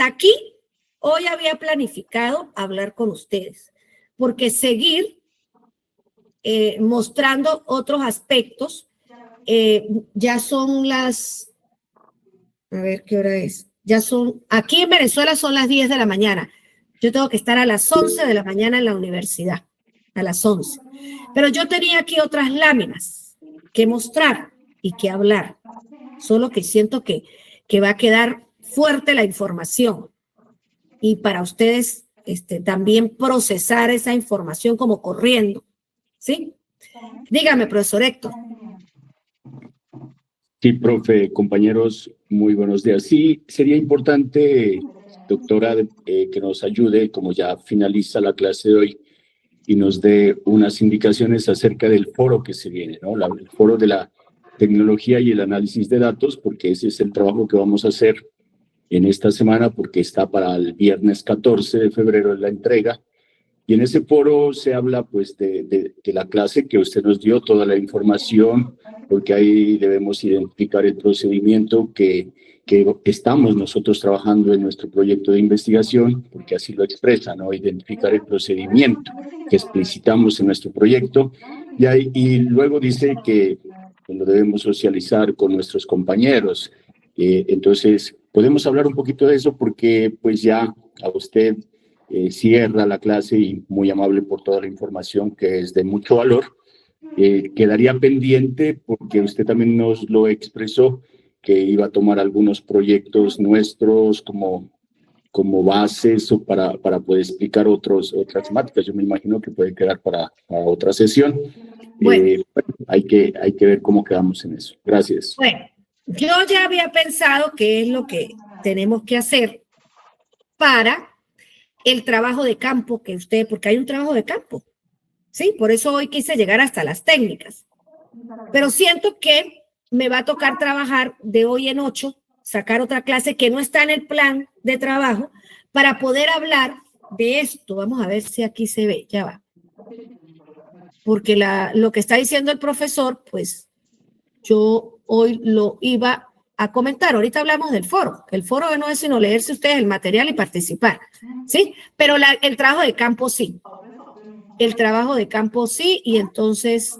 aquí hoy había planificado hablar con ustedes, porque seguir mostrando otros aspectos. Ya son las, a ver qué hora es, aquí en Venezuela son las 10 de la mañana, yo tengo que estar a las 11 de la mañana en la universidad, a las 11, pero yo tenía aquí otras láminas que mostrar y que hablar, solo que siento que va a quedar fuerte la información y para ustedes también procesar esa información como corriendo, ¿sí? Dígame, profesor Héctor. Sí, profe, compañeros, muy buenos días. Sí, sería importante, doctora, que nos ayude, como ya finaliza la clase de hoy, y nos dé unas indicaciones acerca del foro que se viene, ¿no? El foro de la tecnología y el análisis de datos, porque ese es el trabajo que vamos a hacer en esta semana, porque está para el viernes 14 de febrero en la entrega. Y en ese foro se habla pues de la clase que usted nos dio, toda la información, porque ahí debemos identificar el procedimiento que estamos nosotros trabajando en nuestro proyecto de investigación, porque así lo expresa, ¿no? Identificar el procedimiento que explicitamos en nuestro proyecto. Y luego dice que lo debemos socializar con nuestros compañeros. Entonces, podemos hablar un poquito de eso porque pues ya a usted cierra la clase y muy amable por toda la información que es de mucho valor. Quedaría pendiente porque usted también nos lo expresó que iba a tomar algunos proyectos nuestros como bases o para poder explicar otras temáticas. Yo me imagino que puede quedar para otra sesión. Bueno, hay que ver cómo quedamos en eso. Gracias. Bueno, yo ya había pensado qué es lo que tenemos que hacer para el trabajo de campo que usted, porque hay un trabajo de campo, ¿sí? Por eso hoy quise llegar hasta las técnicas. Pero siento que me va a tocar trabajar de hoy en 8, sacar otra clase que no está en el plan de trabajo para poder hablar de esto. Vamos a ver si aquí se ve, ya va. Porque lo que está diciendo el profesor, pues yo hoy lo iba a comentar. Ahorita hablamos del foro. El foro no es sino leerse ustedes el material y participar, ¿sí? Pero el trabajo de campo sí. El trabajo de campo sí, y entonces,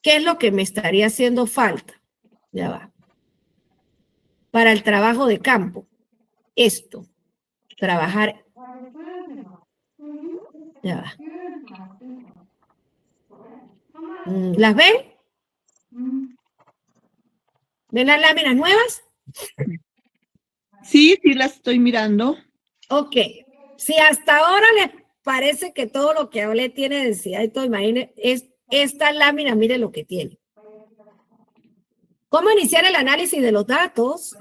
¿qué es lo que me estaría haciendo falta? Ya va. Para el trabajo de campo, esto, trabajar. Ya va. ¿Las ven? ¿Ven las láminas nuevas? Sí, sí las estoy mirando. Ok. Si hasta ahora les parece que todo lo que hablé tiene densidad y todo, imagínense, esta lámina, mire lo que tiene. ¿Cómo iniciar el análisis de los datos?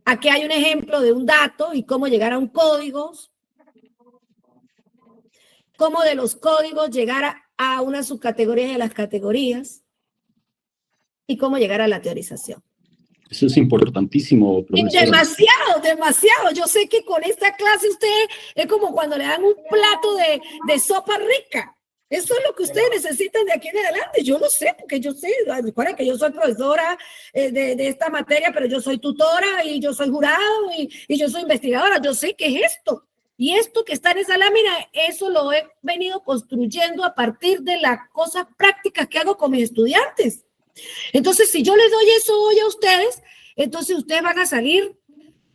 Aquí hay un ejemplo de un dato y cómo llegar a un código. Cómo de los códigos llegar a una subcategoría de las categorías. Y cómo llegar a la teorización. Eso es importantísimo, profesora. Demasiado. Yo sé que con esta clase usted es como cuando le dan un plato de sopa rica. Eso es lo que ustedes necesitan de aquí en adelante. Yo lo sé, porque yo sé. Recuerden que yo soy profesora de esta materia, pero yo soy tutora y yo soy jurado y yo soy investigadora. Yo sé qué es esto. Y esto que está en esa lámina, eso lo he venido construyendo a partir de las cosas prácticas que hago con mis estudiantes. Entonces, si yo les doy eso hoy a ustedes, entonces ustedes van a salir,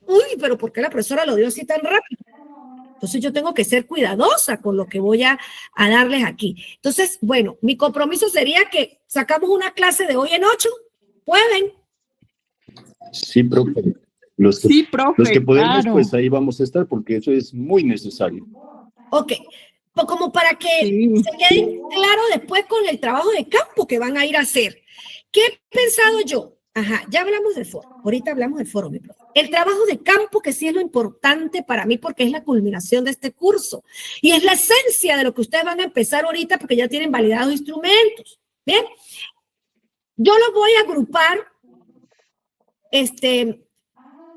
uy, pero ¿por qué la profesora lo dio así tan rápido? Entonces yo tengo que ser cuidadosa con lo que voy a darles aquí. Entonces, bueno, mi compromiso sería que sacamos una clase de hoy en 8. ¿Pueden? Sí, profe. Los que podemos, claro, pues ahí vamos a estar porque eso es muy necesario. Ok, pues como para que se queden claro después con el trabajo de campo que van a ir a hacer. ¿Qué he pensado yo? Ajá, ya hablamos del foro. Ahorita hablamos del foro, mi profe. El trabajo de campo, que sí es lo importante para mí porque es la culminación de este curso y es la esencia de lo que ustedes van a empezar ahorita porque ya tienen validados instrumentos. Bien, yo los voy a agrupar,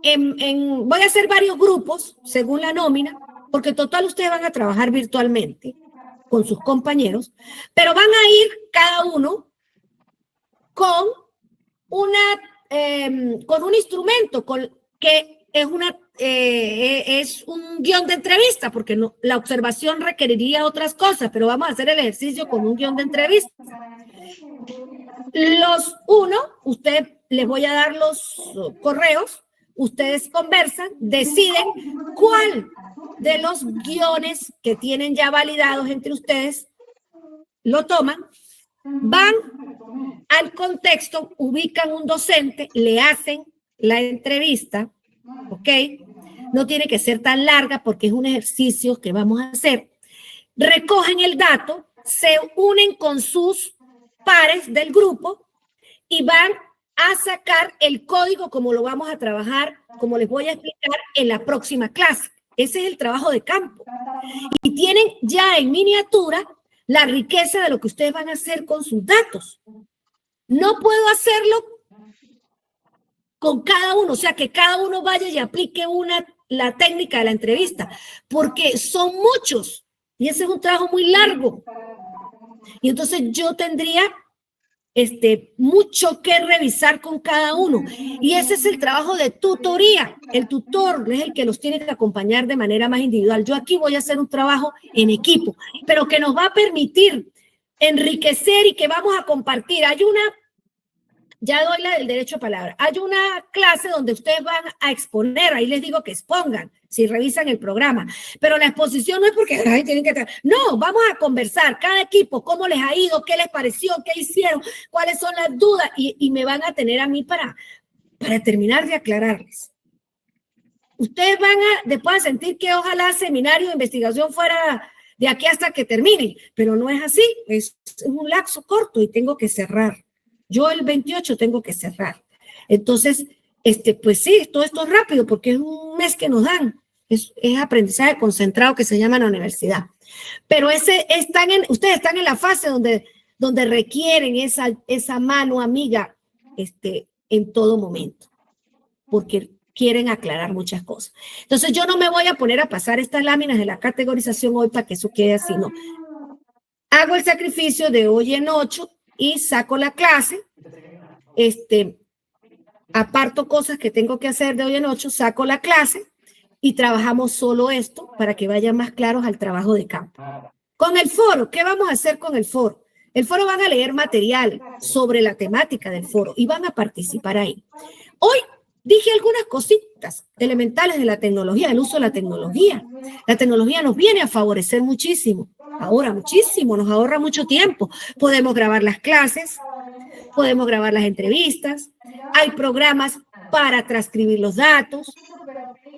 voy a hacer varios grupos según la nómina, porque total ustedes van a trabajar virtualmente con sus compañeros, pero van a ir cada uno con un instrumento que es un guión de entrevista, porque no, la observación requeriría otras cosas, pero vamos a hacer el ejercicio con un guión de entrevista. Usted les voy a dar los correos, ustedes conversan, deciden cuál de los guiones que tienen ya validados entre ustedes lo toman, van al contexto, ubican un docente, le hacen la entrevista, ¿ok? No tiene que ser tan larga porque es un ejercicio que vamos a hacer. Recogen el dato, se unen con sus pares del grupo y van a sacar el código como lo vamos a trabajar, como les voy a explicar en la próxima clase. Ese es el trabajo de campo. Y tienen ya en miniatura la riqueza de lo que ustedes van a hacer con sus datos. No puedo hacerlo con cada uno, o sea, que cada uno vaya y aplique la técnica de la entrevista, porque son muchos y ese es un trabajo muy largo. Y entonces yo tendría mucho que revisar con cada uno. Y ese es el trabajo de tutoría. El tutor es el que los tiene que acompañar de manera más individual. Yo aquí voy a hacer un trabajo en equipo, pero que nos va a permitir enriquecer y que vamos a compartir. Ya doy la del derecho a palabra. Hay una clase donde ustedes van a exponer, ahí les digo que expongan, si revisan el programa. Pero la exposición no es porque tienen que... No, vamos a conversar, cada equipo, cómo les ha ido, qué les pareció, qué hicieron, cuáles son las dudas, y me van a tener a mí para terminar de aclararles. Ustedes van después a sentir que ojalá seminario de investigación fuera de aquí hasta que termine, pero no es así, es un lapso corto y tengo que cerrar. Yo el 28 tengo que cerrar. Entonces, pues sí, todo esto es rápido porque es un mes que nos dan. Es aprendizaje concentrado que se llama en la universidad. Pero ustedes están en la fase donde requieren esa mano amiga en todo momento. Porque quieren aclarar muchas cosas. Entonces, yo no me voy a poner a pasar estas láminas de la categorización hoy para que eso quede así, no. Hago el sacrificio de hoy en 8 y saco la clase, aparto cosas que tengo que hacer de hoy en 8, saco la clase y trabajamos solo esto para que vayan más claros al trabajo de campo. Con el foro, ¿qué vamos a hacer con el foro? El foro van a leer material sobre la temática del foro y van a participar ahí. Hoy dije algunas cositas elementales de la tecnología, del uso de la tecnología. La tecnología nos viene a favorecer muchísimo. Ahora muchísimo, nos ahorra mucho tiempo. Podemos grabar las clases, podemos grabar las entrevistas, hay programas para transcribir los datos,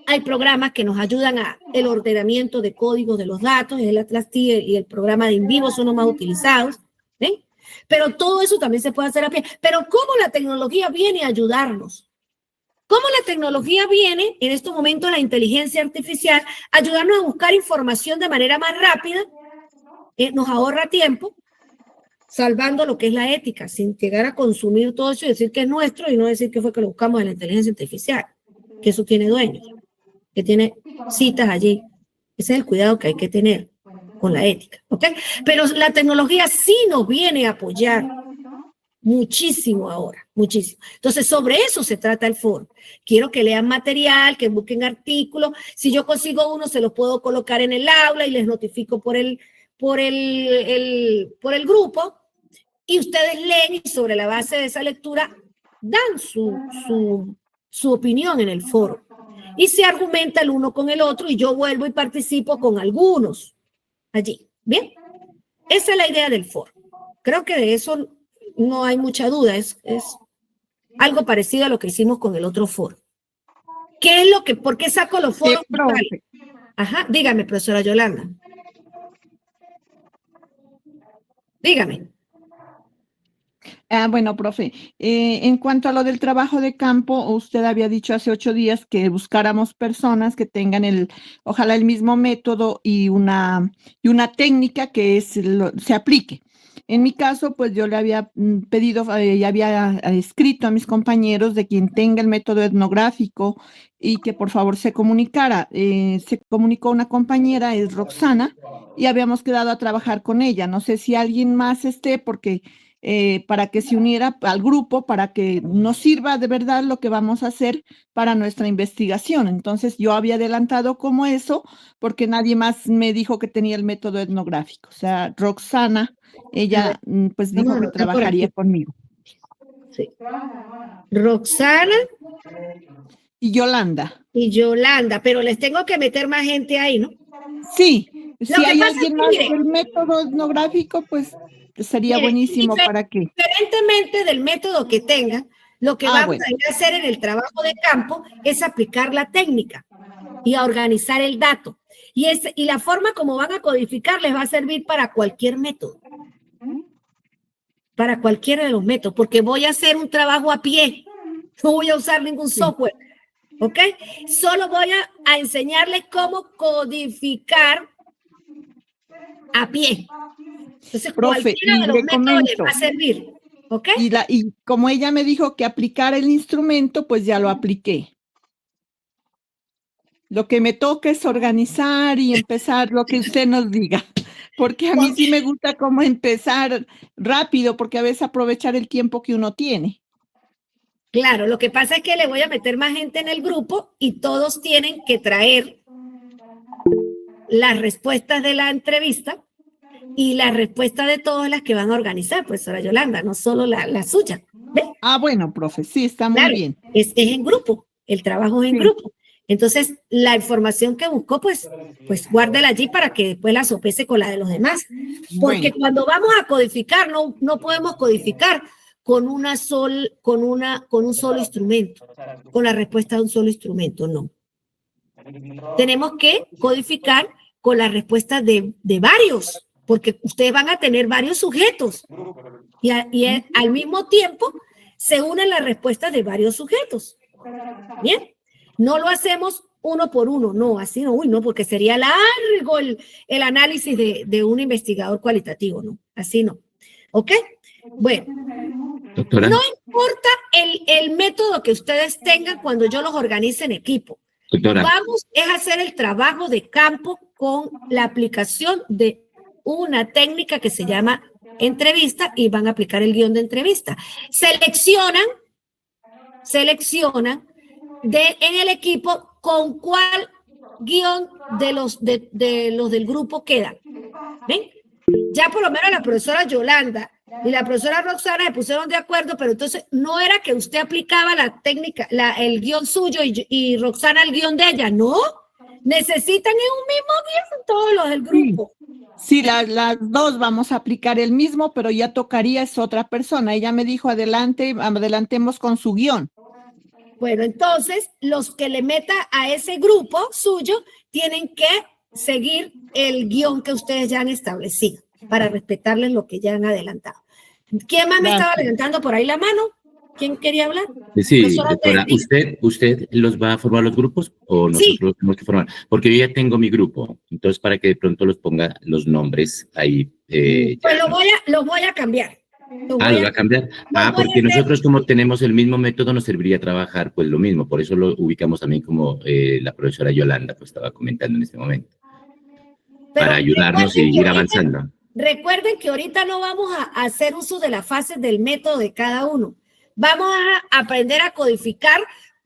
hay programas que nos ayudan a el ordenamiento de códigos de los datos, el Atlas y el programa de InVivo son los más utilizados, ¿ven? Pero todo eso también se puede hacer a pie. Pero ¿cómo la tecnología viene a ayudarnos? ¿Cómo la tecnología viene, en estos momentos la inteligencia artificial, a ayudarnos a buscar información de manera más rápida? Nos ahorra tiempo, salvando lo que es la ética, sin llegar a consumir todo eso y decir que es nuestro y no decir que fue que lo buscamos en la inteligencia artificial, que eso tiene dueños, que tiene citas allí. Ese es el cuidado que hay que tener con la ética, ¿ok? Pero la tecnología sí nos viene a apoyar muchísimo ahora, muchísimo. Entonces, sobre eso se trata el foro. Quiero que lean material, que busquen artículos. Si yo consigo uno, se los puedo colocar en el aula y les notifico por el grupo. Y ustedes leen y sobre la base de esa lectura dan su opinión en el foro. Y se argumenta el uno con el otro y yo vuelvo y participo con algunos allí. ¿Bien? Esa es la idea del foro. Creo que de eso no hay mucha duda. Es algo parecido a lo que hicimos con el otro foro. ¿Qué es lo que, por qué saco los foros? Ajá, dígame, profesora Yolanda. Dígame. Bueno, profe, en cuanto a lo del trabajo de campo, usted había dicho hace 8 días que buscáramos personas que tengan ojalá el mismo método y una técnica que se aplique. En mi caso, pues yo le había pedido, ya había escrito a mis compañeros de quien tenga el método etnográfico y que por favor se comunicara. Se comunicó una compañera, es Roxana, y habíamos quedado a trabajar con ella. No sé si alguien más esté, porque para que se uniera al grupo, para que nos sirva de verdad lo que vamos a hacer para nuestra investigación. Entonces yo había adelantado como eso, porque nadie más me dijo que tenía el método etnográfico. O sea, Roxana, ella pues dijo que trabajaría conmigo. Sí. Roxana y Yolanda. Y Yolanda, pero les tengo que meter más gente ahí, ¿no? Sí, si hay alguien más del método etnográfico, pues sería buenísimo para que. Diferentemente del método que tengan, lo que vamos a hacer en el trabajo de campo es aplicar la técnica y a organizar el dato. Y la forma como van a codificar les va a servir para cualquier método. Para cualquiera de los métodos, porque voy a hacer un trabajo a pie. No voy a usar ningún software. ¿Ok? Solo voy a enseñarles cómo codificar a pie. Entonces, profe, cualquiera de los métodos les va a servir. ¿Ok? Y como ella me dijo que aplicara el instrumento, pues ya lo apliqué. Lo que me toca es organizar y empezar lo que usted nos diga. Porque a mí sí me gusta como empezar rápido, porque a veces aprovechar el tiempo que uno tiene. Claro, lo que pasa es que le voy a meter más gente en el grupo y todos tienen que traer las respuestas de la entrevista y las respuestas de todas las que van a organizar, profesora Yolanda, no solo la suya. ¿Ve? Bueno, profe, sí, está muy bien. Es en grupo, el trabajo es en grupo. Entonces, la información que buscó, pues guárdela allí para que después la sopese con la de los demás. Porque cuando vamos a codificar, no podemos codificar con un solo instrumento, con la respuesta de un solo instrumento, no. Tenemos que codificar con la respuesta de varios, porque ustedes van a tener varios sujetos y al mismo tiempo se unen las respuestas de varios sujetos. Bien, no lo hacemos uno por uno, no, así no, no, porque sería largo el análisis de un investigador cualitativo, no, así no. ¿Ok? Bueno. Doctora. No importa el método que ustedes tengan cuando yo los organice en equipo. Doctora. Vamos a hacer el trabajo de campo con la aplicación de una técnica que se llama entrevista y van a aplicar el guión de entrevista. Seleccionan en el equipo con cuál guión de los del grupo quedan. ¿Ven? Ya por lo menos la profesora Yolanda y la profesora Roxana se pusieron de acuerdo, pero entonces no era que usted aplicaba la técnica, el guión suyo y Roxana el guión de ella, no. Necesitan un mismo guión todos los del grupo. Sí, las dos vamos a aplicar el mismo, pero ya tocaría es otra persona. Ella me dijo, adelantemos con su guión. Bueno, entonces los que le meta a ese grupo suyo tienen que seguir el guión que ustedes ya han establecido para respetarles lo que ya han adelantado. ¿Quién más me estaba levantando por ahí la mano? ¿Quién quería hablar? Sí, doctora, ¿usted los va a formar los grupos o nosotros los tenemos que formar? Porque yo ya tengo mi grupo, entonces para que de pronto los ponga los nombres ahí. Pues los voy a cambiar. ¿Lo va a cambiar? Porque nosotros como tenemos el mismo método nos serviría trabajar pues lo mismo, por eso lo ubicamos también como la profesora Yolanda pues estaba comentando en este momento. Para ayudarnos y ir avanzando. Recuerden que ahorita no vamos a hacer uso de las fases del método de cada uno. Vamos a aprender a codificar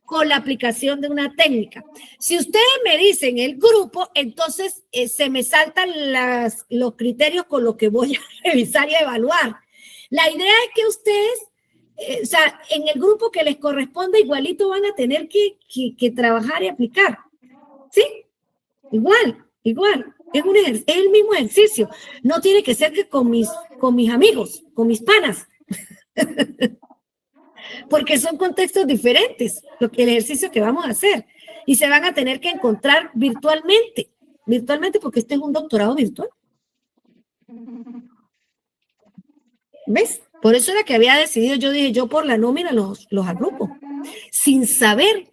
con la aplicación de una técnica. Si ustedes me dicen el grupo, entonces se me saltan los criterios con los que voy a revisar y a evaluar. La idea es que ustedes, o sea, en el grupo que les corresponde, igualito van a tener que trabajar y aplicar. ¿Sí? Igual. Es el mismo ejercicio. No tiene que ser que con mis amigos, con mis panas. Porque son contextos diferentes, el ejercicio que vamos a hacer. Y se van a tener que encontrar virtualmente porque este es un doctorado virtual. ¿Ves? Por eso era que había decidido, yo dije, yo por la nómina los agrupo, sin saber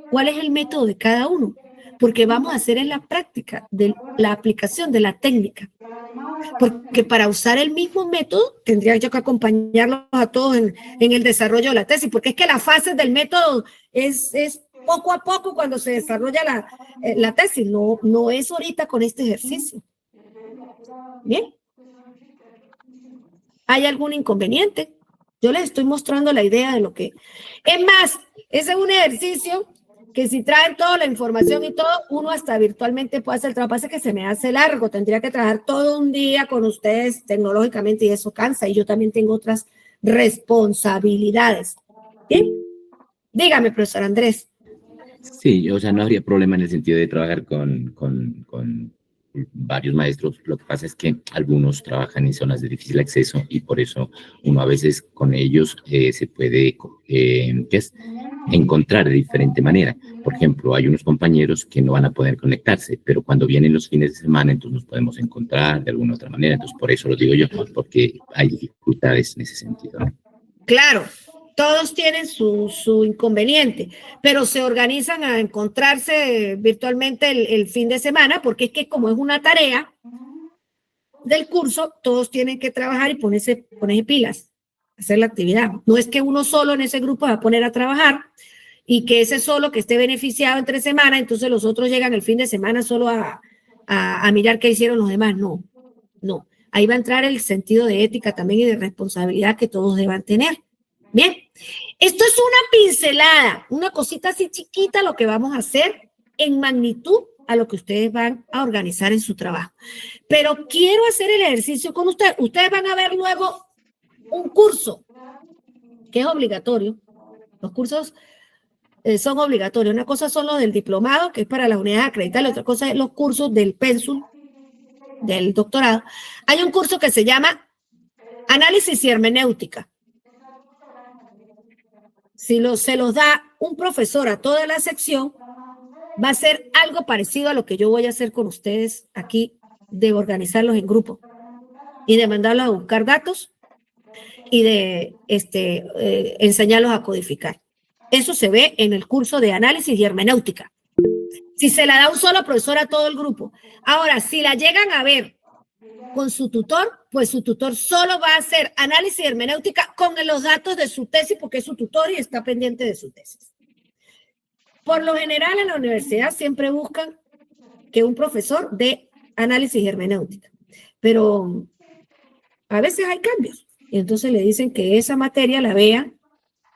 cuál es el método de cada uno, porque vamos a hacer en la práctica de la aplicación de la técnica. Porque para usar el mismo método tendría yo que acompañarlos a todos en el desarrollo de la tesis, porque es que las fases del método es poco a poco cuando se desarrolla la tesis, no es ahorita con este ejercicio. Bien. ¿Hay algún inconveniente? Yo les estoy mostrando la idea de lo que... Es más, ese es un ejercicio que si traen toda la información y todo, uno hasta virtualmente puede hacer el trabajo. Pasa que se me hace largo, tendría que trabajar todo un día con ustedes tecnológicamente y eso cansa. Y yo también tengo otras responsabilidades. ¿Bien? Dígame, profesor Andrés. Sí, o sea, no habría problema en el sentido de trabajar con varios maestros. Lo que pasa es que algunos trabajan en zonas de difícil acceso y por eso uno a veces con ellos se puede encontrar de diferente manera. Por ejemplo, hay unos compañeros que no van a poder conectarse, pero cuando vienen los fines de semana, entonces nos podemos encontrar de alguna otra manera. Entonces, por eso lo digo yo, porque hay dificultades en ese sentido, ¿no? Claro. Todos tienen su inconveniente, pero se organizan a encontrarse virtualmente el fin de semana, porque es que como es una tarea del curso, todos tienen que trabajar y ponerse pilas, hacer la actividad. No es que uno solo en ese grupo va a poner a trabajar y que ese solo que esté beneficiado entre semana, entonces los otros llegan el fin de semana solo a mirar qué hicieron los demás. No. Ahí va a entrar el sentido de ética también y de responsabilidad que todos deban tener. Bien, esto es una pincelada, una cosita así chiquita lo que vamos a hacer en magnitud a lo que ustedes van a organizar en su trabajo. Pero quiero hacer el ejercicio con ustedes. Ustedes van a ver luego un curso que es obligatorio. Los cursos son obligatorios. Una cosa son los del diplomado, que es para las unidades acreditadas. La otra cosa es los cursos del pénsul, del doctorado. Hay un curso que se llama Análisis y Hermenéutica. Si se los da un profesor a toda la sección, va a ser algo parecido a lo que yo voy a hacer con ustedes aquí, de organizarlos en grupo y de mandarlos a buscar datos y de enseñarlos a codificar. Eso se ve en el curso de análisis y hermenéutica. Si se la da un solo profesor a todo el grupo. Ahora, si la llegan a ver con su tutor, pues su tutor solo va a hacer análisis y hermenéutica con los datos de su tesis, porque es su tutor y está pendiente de su tesis. Por lo general, en la universidad siempre buscan que un profesor dé análisis y hermenéutica, pero a veces hay cambios. Y entonces le dicen que esa materia la vean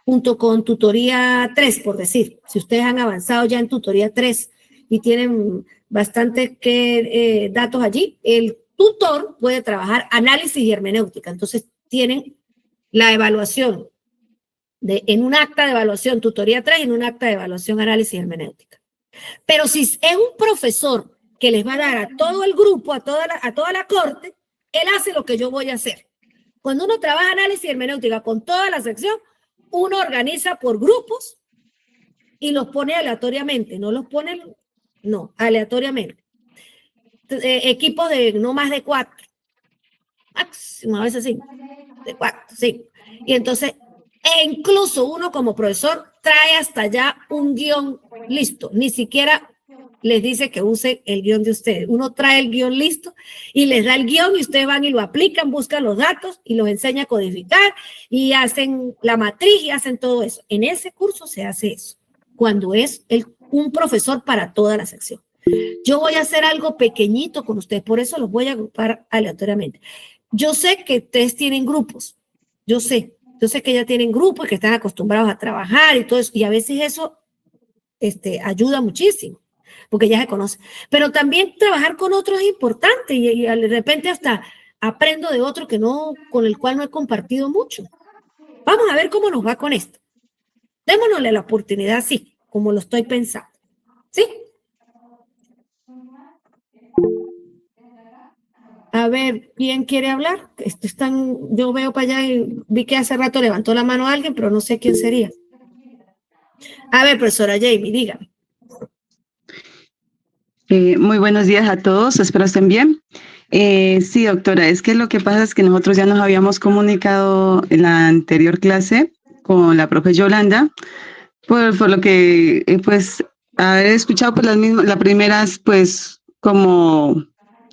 junto con tutoría 3, por decir. Si ustedes han avanzado ya en tutoría 3 y tienen bastantes datos allí, el tutor puede trabajar análisis y hermenéutica. Entonces tienen la evaluación en un acta de evaluación tutoría 3 y en un acta de evaluación análisis y hermenéutica. Pero si es un profesor que les va a dar a todo el grupo, a toda la corte, él hace lo que yo voy a hacer. Cuando uno trabaja análisis y hermenéutica con toda la sección, uno organiza por grupos y los pone aleatoriamente, aleatoriamente. Equipos de no más de 4, máximo a veces 5, de 4, 5. Y entonces, incluso uno como profesor trae hasta allá un guión listo, ni siquiera les dice que use el guión de ustedes. Uno trae el guión listo y les da el guión y ustedes van y lo aplican, buscan los datos y los enseña a codificar y hacen la matriz y hacen todo eso. En ese curso se hace eso, cuando es un profesor para toda la sección. Yo voy a hacer algo pequeñito con ustedes, por eso los voy a agrupar aleatoriamente. Yo sé que ustedes tienen grupos, yo sé que ya tienen grupos y que están acostumbrados a trabajar y todo eso, y a veces eso ayuda muchísimo, porque ya se conocen. Pero también trabajar con otros es importante y de repente hasta aprendo de otro con el cual no he compartido mucho. Vamos a ver cómo nos va con esto. Démonosle la oportunidad así, como lo estoy pensando. ¿Sí? A ver, ¿quién quiere hablar? Yo veo para allá y vi que hace rato levantó la mano alguien, pero no sé quién sería. A ver, profesora Jamie, dígame. Muy buenos días a todos, espero estén bien. Sí, doctora, es que lo que pasa es que nosotros ya nos habíamos comunicado en la anterior clase con la profe Yolanda, por lo que, pues, haber escuchado pues, las primeras, pues, como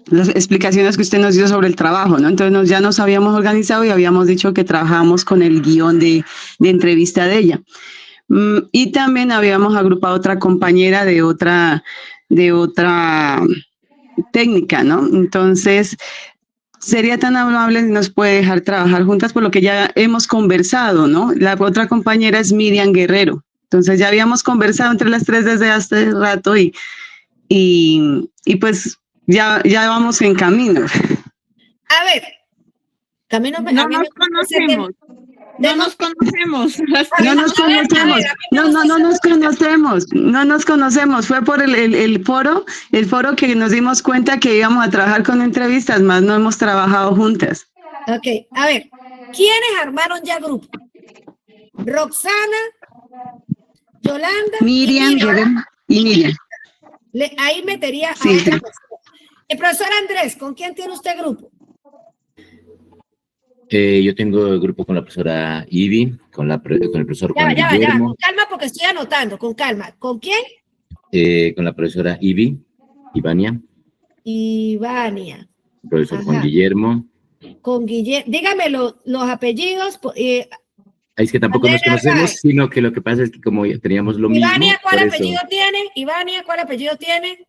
las explicaciones que usted nos dio sobre el trabajo, ¿no? Entonces ya nos habíamos organizado y habíamos dicho que trabajábamos con el guión de entrevista de ella. Y también habíamos agrupado otra compañera de otra técnica, ¿no? Entonces, sería tan amable si nos puede dejar trabajar juntas por lo que ya hemos conversado, ¿no? La otra compañera es Miriam Guerrero. Entonces, ya habíamos conversado entre las tres desde hace rato y pues ya vamos en camino. A ver, camino. No nos conocemos. No nos conocemos. No nos conocemos. Fue por el foro que nos dimos cuenta que íbamos a trabajar con entrevistas, más no hemos trabajado juntas. Ok, a ver, ¿quiénes armaron ya grupo? Roxana, Yolanda, Miriam y Miriam. Ahí metería Sí, a otra sí. persona. El profesor Andrés, ¿con quién tiene usted grupo? Yo tengo el grupo con la profesora Ivy, con el profesor Juan Ya, Guillermo. con calma porque estoy anotando, con calma. ¿Con quién? Con la profesora Ivy, Ivania, Ivania. el profesor Ajá. Juan Guillermo. Con Guillermo. Dígame los apellidos. Es que tampoco Andrea nos conocemos, Narváez. sino que lo que pasa es que como ya teníamos lo mismo. Ivania, ¿cuál por eso- apellido tiene? Ivania, ¿cuál apellido tiene?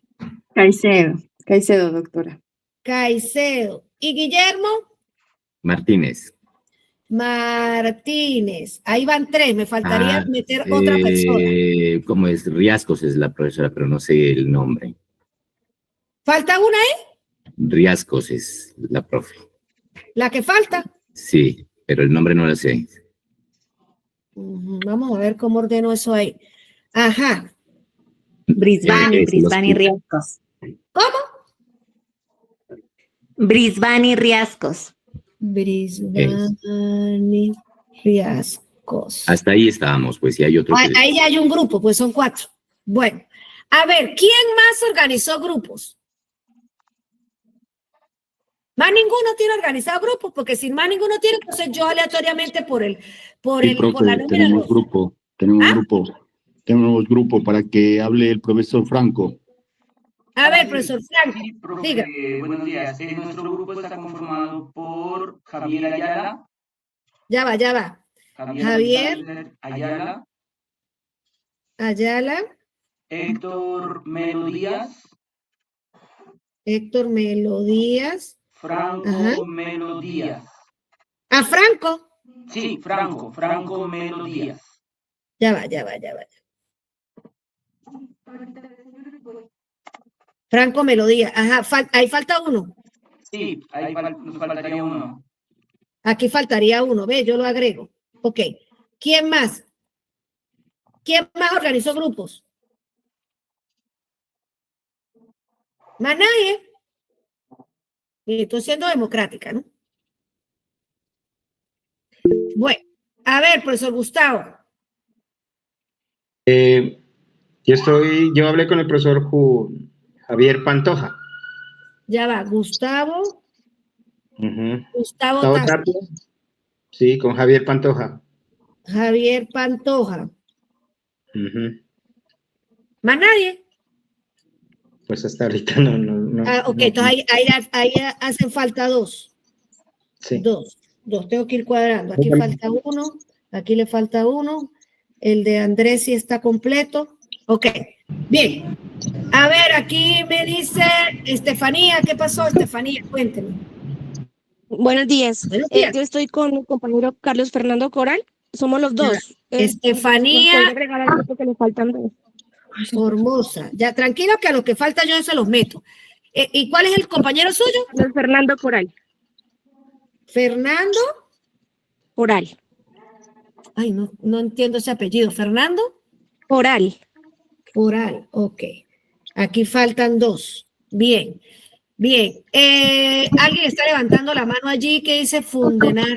Caicedo, doctora. Caicedo. ¿Y Guillermo? Martínez. Martínez. Ahí van tres, me faltaría meter otra persona. ¿Cómo es? Riascos es la profesora, pero no sé el nombre. ¿Falta una ahí? Riascos es la profe. ¿La que falta? Sí, pero el nombre no lo sé. Vamos a ver cómo ordeno eso ahí. Ajá. Brisbane los- Riascos. ¿Cómo? Brisbane Riascos. Brisbane Riascos. Hasta ahí estábamos, pues, y hay otro. Ahí ya hay un grupo, pues son 4. Bueno, a ver, ¿quién más organizó grupos? Más ninguno tiene organizado grupos, porque si más ninguno tiene, entonces yo aleatoriamente por la número tenemos 2. grupo, tenemos grupo para que hable el profesor Franco. A ver, profesor Franco, Sí, profe, diga. buenos días. Nuestro grupo está conformado por Javier Ayala. Ya va. Javier González Ayala. Ayala, Héctor Melo Díaz. Héctor Melodías. Franco Ajá. Melo Díaz. A Franco. Sí, Franco Melo Díaz. Ya va. Franco Melodía. Ajá, ahí falta uno. Sí, ahí nos faltaría uno. Aquí faltaría uno. Ve, yo lo agrego. Ok. ¿Quién más? ¿Quién más organizó grupos? Más nadie. Estoy siendo democrática, ¿no? Bueno, a ver, profesor Gustavo. Yo hablé con el profesor Javier Pantoja. Ya va, Gustavo. Gustavo Gustavo Tapia. Tapia. Sí, con Javier Pantoja. Javier Pantoja. ¿Más nadie? Pues hasta ahorita no. Ok, entonces ahí hacen falta 2. Sí. Dos. Tengo que ir cuadrando. Aquí falta uno. Aquí le falta uno. El de Andrés sí está completo. Ok, bien. A A ver, aquí me dice Estefanía. ¿Qué pasó, Estefanía? Cuénteme. Buenos días. Buenos días. Yo estoy con mi compañero Carlos Fernando Coral. Somos los dos. Estefanía. ¿Nos puede agregar al grupo que le faltan dos? Formosa. Ya, tranquilo que a lo que falta yo se los meto. ¿Y cuál es el compañero suyo? Carlos Fernando Coral. Fernando. Coral. Ay, no entiendo ese apellido. ¿Fernando? Coral. Coral, ok. Aquí faltan dos. Bien, bien. Alguien está levantando la mano allí que dice Fundenar.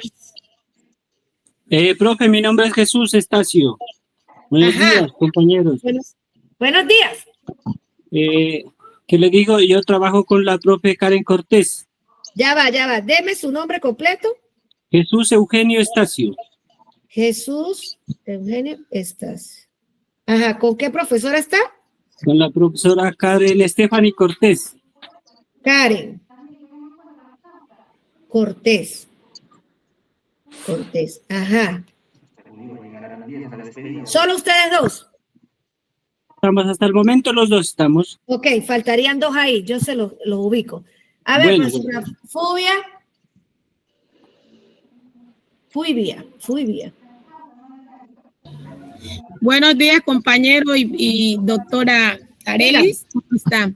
Profe, mi nombre es Jesús Estacio. Buenos días, compañeros. Buenos días. ¿Qué le digo? Yo trabajo con la profe Karen Cortés. Ya va. Deme su nombre completo. Jesús Eugenio Estacio. Jesús Eugenio Estacio. Ajá, ¿con qué profesora está? Con la profesora Karen Stephanie Cortés. Karen Cortés. Ajá. ¿Solo ustedes dos? Estamos hasta el momento, los dos estamos. Ok, faltarían dos ahí, yo se los ubico. A ver, profesora Fuivia. Buenos días, compañero y doctora Arelis. ¿Cómo está?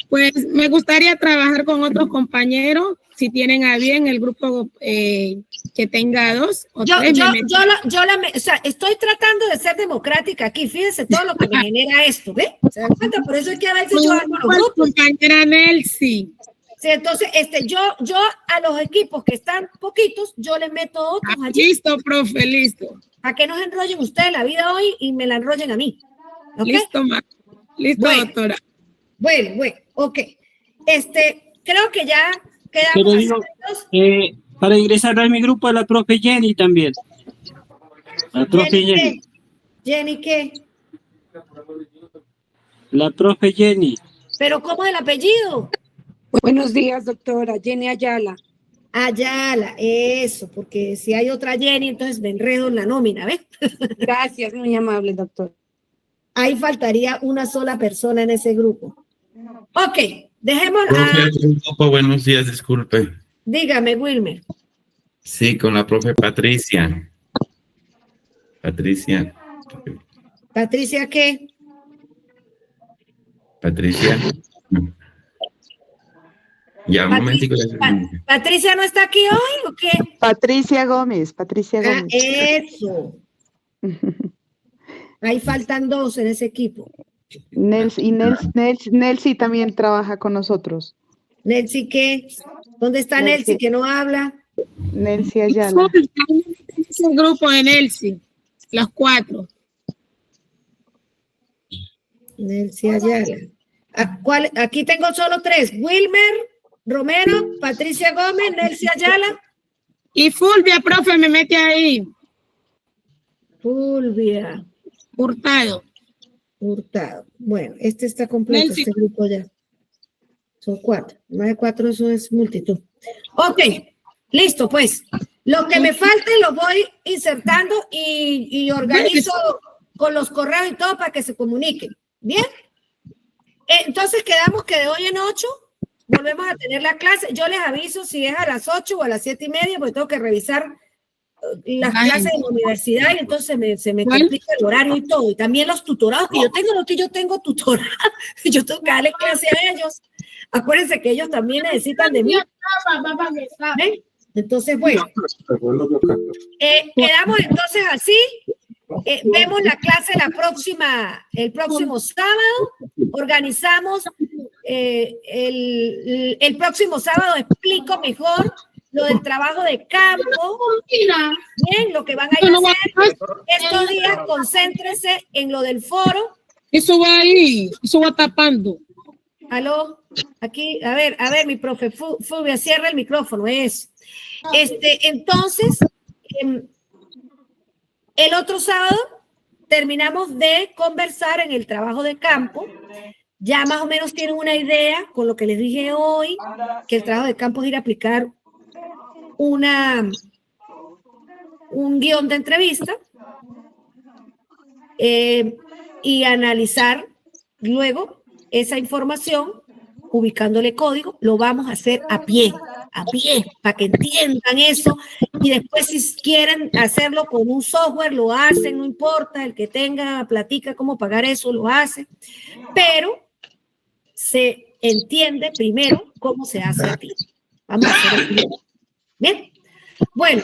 Pues me gustaría trabajar con otros compañeros, si tienen a bien el grupo que tenga dos o tres. O sea, estoy tratando de ser democrática aquí. Fíjense todo lo que me genera esto, ¿ve? ¿Se dan cuenta? Por eso es que a veces yo hago los grupos. Compañera Nelsi. Sí, entonces, yo a los equipos que están poquitos, yo les meto otros allí. Listo, profe, listo. Para que no se enrollen ustedes la vida hoy y me la enrollen a mí. ¿Okay? Listo, bueno, doctora. Bueno, ok. Creo que ya quedamos. Pero digo, para ingresar a mi grupo, a la profe Jenny también. La profe Jenny. ¿Jenny qué? La profe Jenny. ¿Pero cómo es el apellido? Buenos días, doctora. Jenny Ayala. Ayala, eso, porque si hay otra Jenny, entonces me enredo en la nómina, ¿ves? Gracias, muy amable, doctor. Ahí faltaría una sola persona en ese grupo. Ok, dejemos Buenos días, disculpe. Dígame, Wilmer. Sí, con la profe Patricia. ¿Patricia qué? Patricia. Ya, un momentico. ¿Patricia no está aquí hoy o qué? Patricia Gómez. Eso. Ahí faltan dos en ese equipo. Nelsi también trabaja con nosotros. ¿Nelsi qué? ¿Dónde está Nelsi que no habla? Nelsi Ayala. Es el grupo de Nelsi, los cuatro. Nelsi Ayala. Aquí tengo solo tres. Wilmer Romero, Patricia Gómez, Nelsi Ayala. Y Fulvia, profe, me mete ahí. Fulvia. Hurtado. Bueno, este está completo, Nelsi. Este grupo ya. Son cuatro. Más de cuatro, eso es multitud. Ok, listo, pues. Lo que me falte lo voy insertando y organizo con los correos y todo para que se comuniquen. ¿Bien? Entonces quedamos que de hoy en 8 volvemos a tener la clase. Yo les aviso si es a las 8 o a las 7:30, porque tengo que revisar las clases de la universidad y entonces se me complica el horario y todo. Y también los tutorados que yo tengo, no que yo tengo tutorados, yo tengo que darle clase a ellos. Acuérdense que ellos también necesitan de mí. ¿Ven? Entonces, bueno, quedamos entonces así. Vemos la clase el próximo sábado. Organizamos el próximo sábado. Explico mejor lo del trabajo de campo. Bien, lo que van a ir a hacer estos días, concéntrense en lo del foro. Eso va ahí, eso va tapando. Aló, aquí, a ver, mi profe, Fulvia, cierra el micrófono, es. Entonces, el otro sábado terminamos de conversar en el trabajo de campo. Ya más o menos tienen una idea con lo que les dije hoy, que el trabajo de campo es ir a aplicar un guión de entrevista y analizar luego esa información, ubicándole código. Lo vamos a hacer a pie, para que entiendan eso. Y después, si quieren hacerlo con un software, lo hacen, no importa. El que tenga platica cómo pagar eso, lo hace. Pero se entiende primero cómo se hace a pie. Vamos a hacer a pie. Bien. Bueno,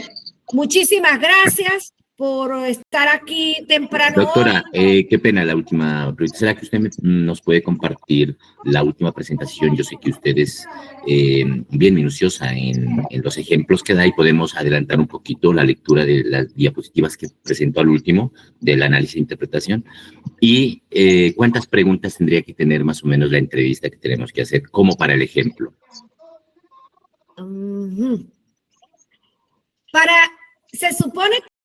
muchísimas gracias por estar aquí temprano. Doctora, qué pena la última. ¿Será que usted nos puede compartir la última presentación? Yo sé que usted es bien minuciosa en los ejemplos que da y podemos adelantar un poquito la lectura de las diapositivas que presentó al último del análisis e interpretación. Y cuántas preguntas tendría que tener más o menos la entrevista que tenemos que hacer, como para el ejemplo. Se supone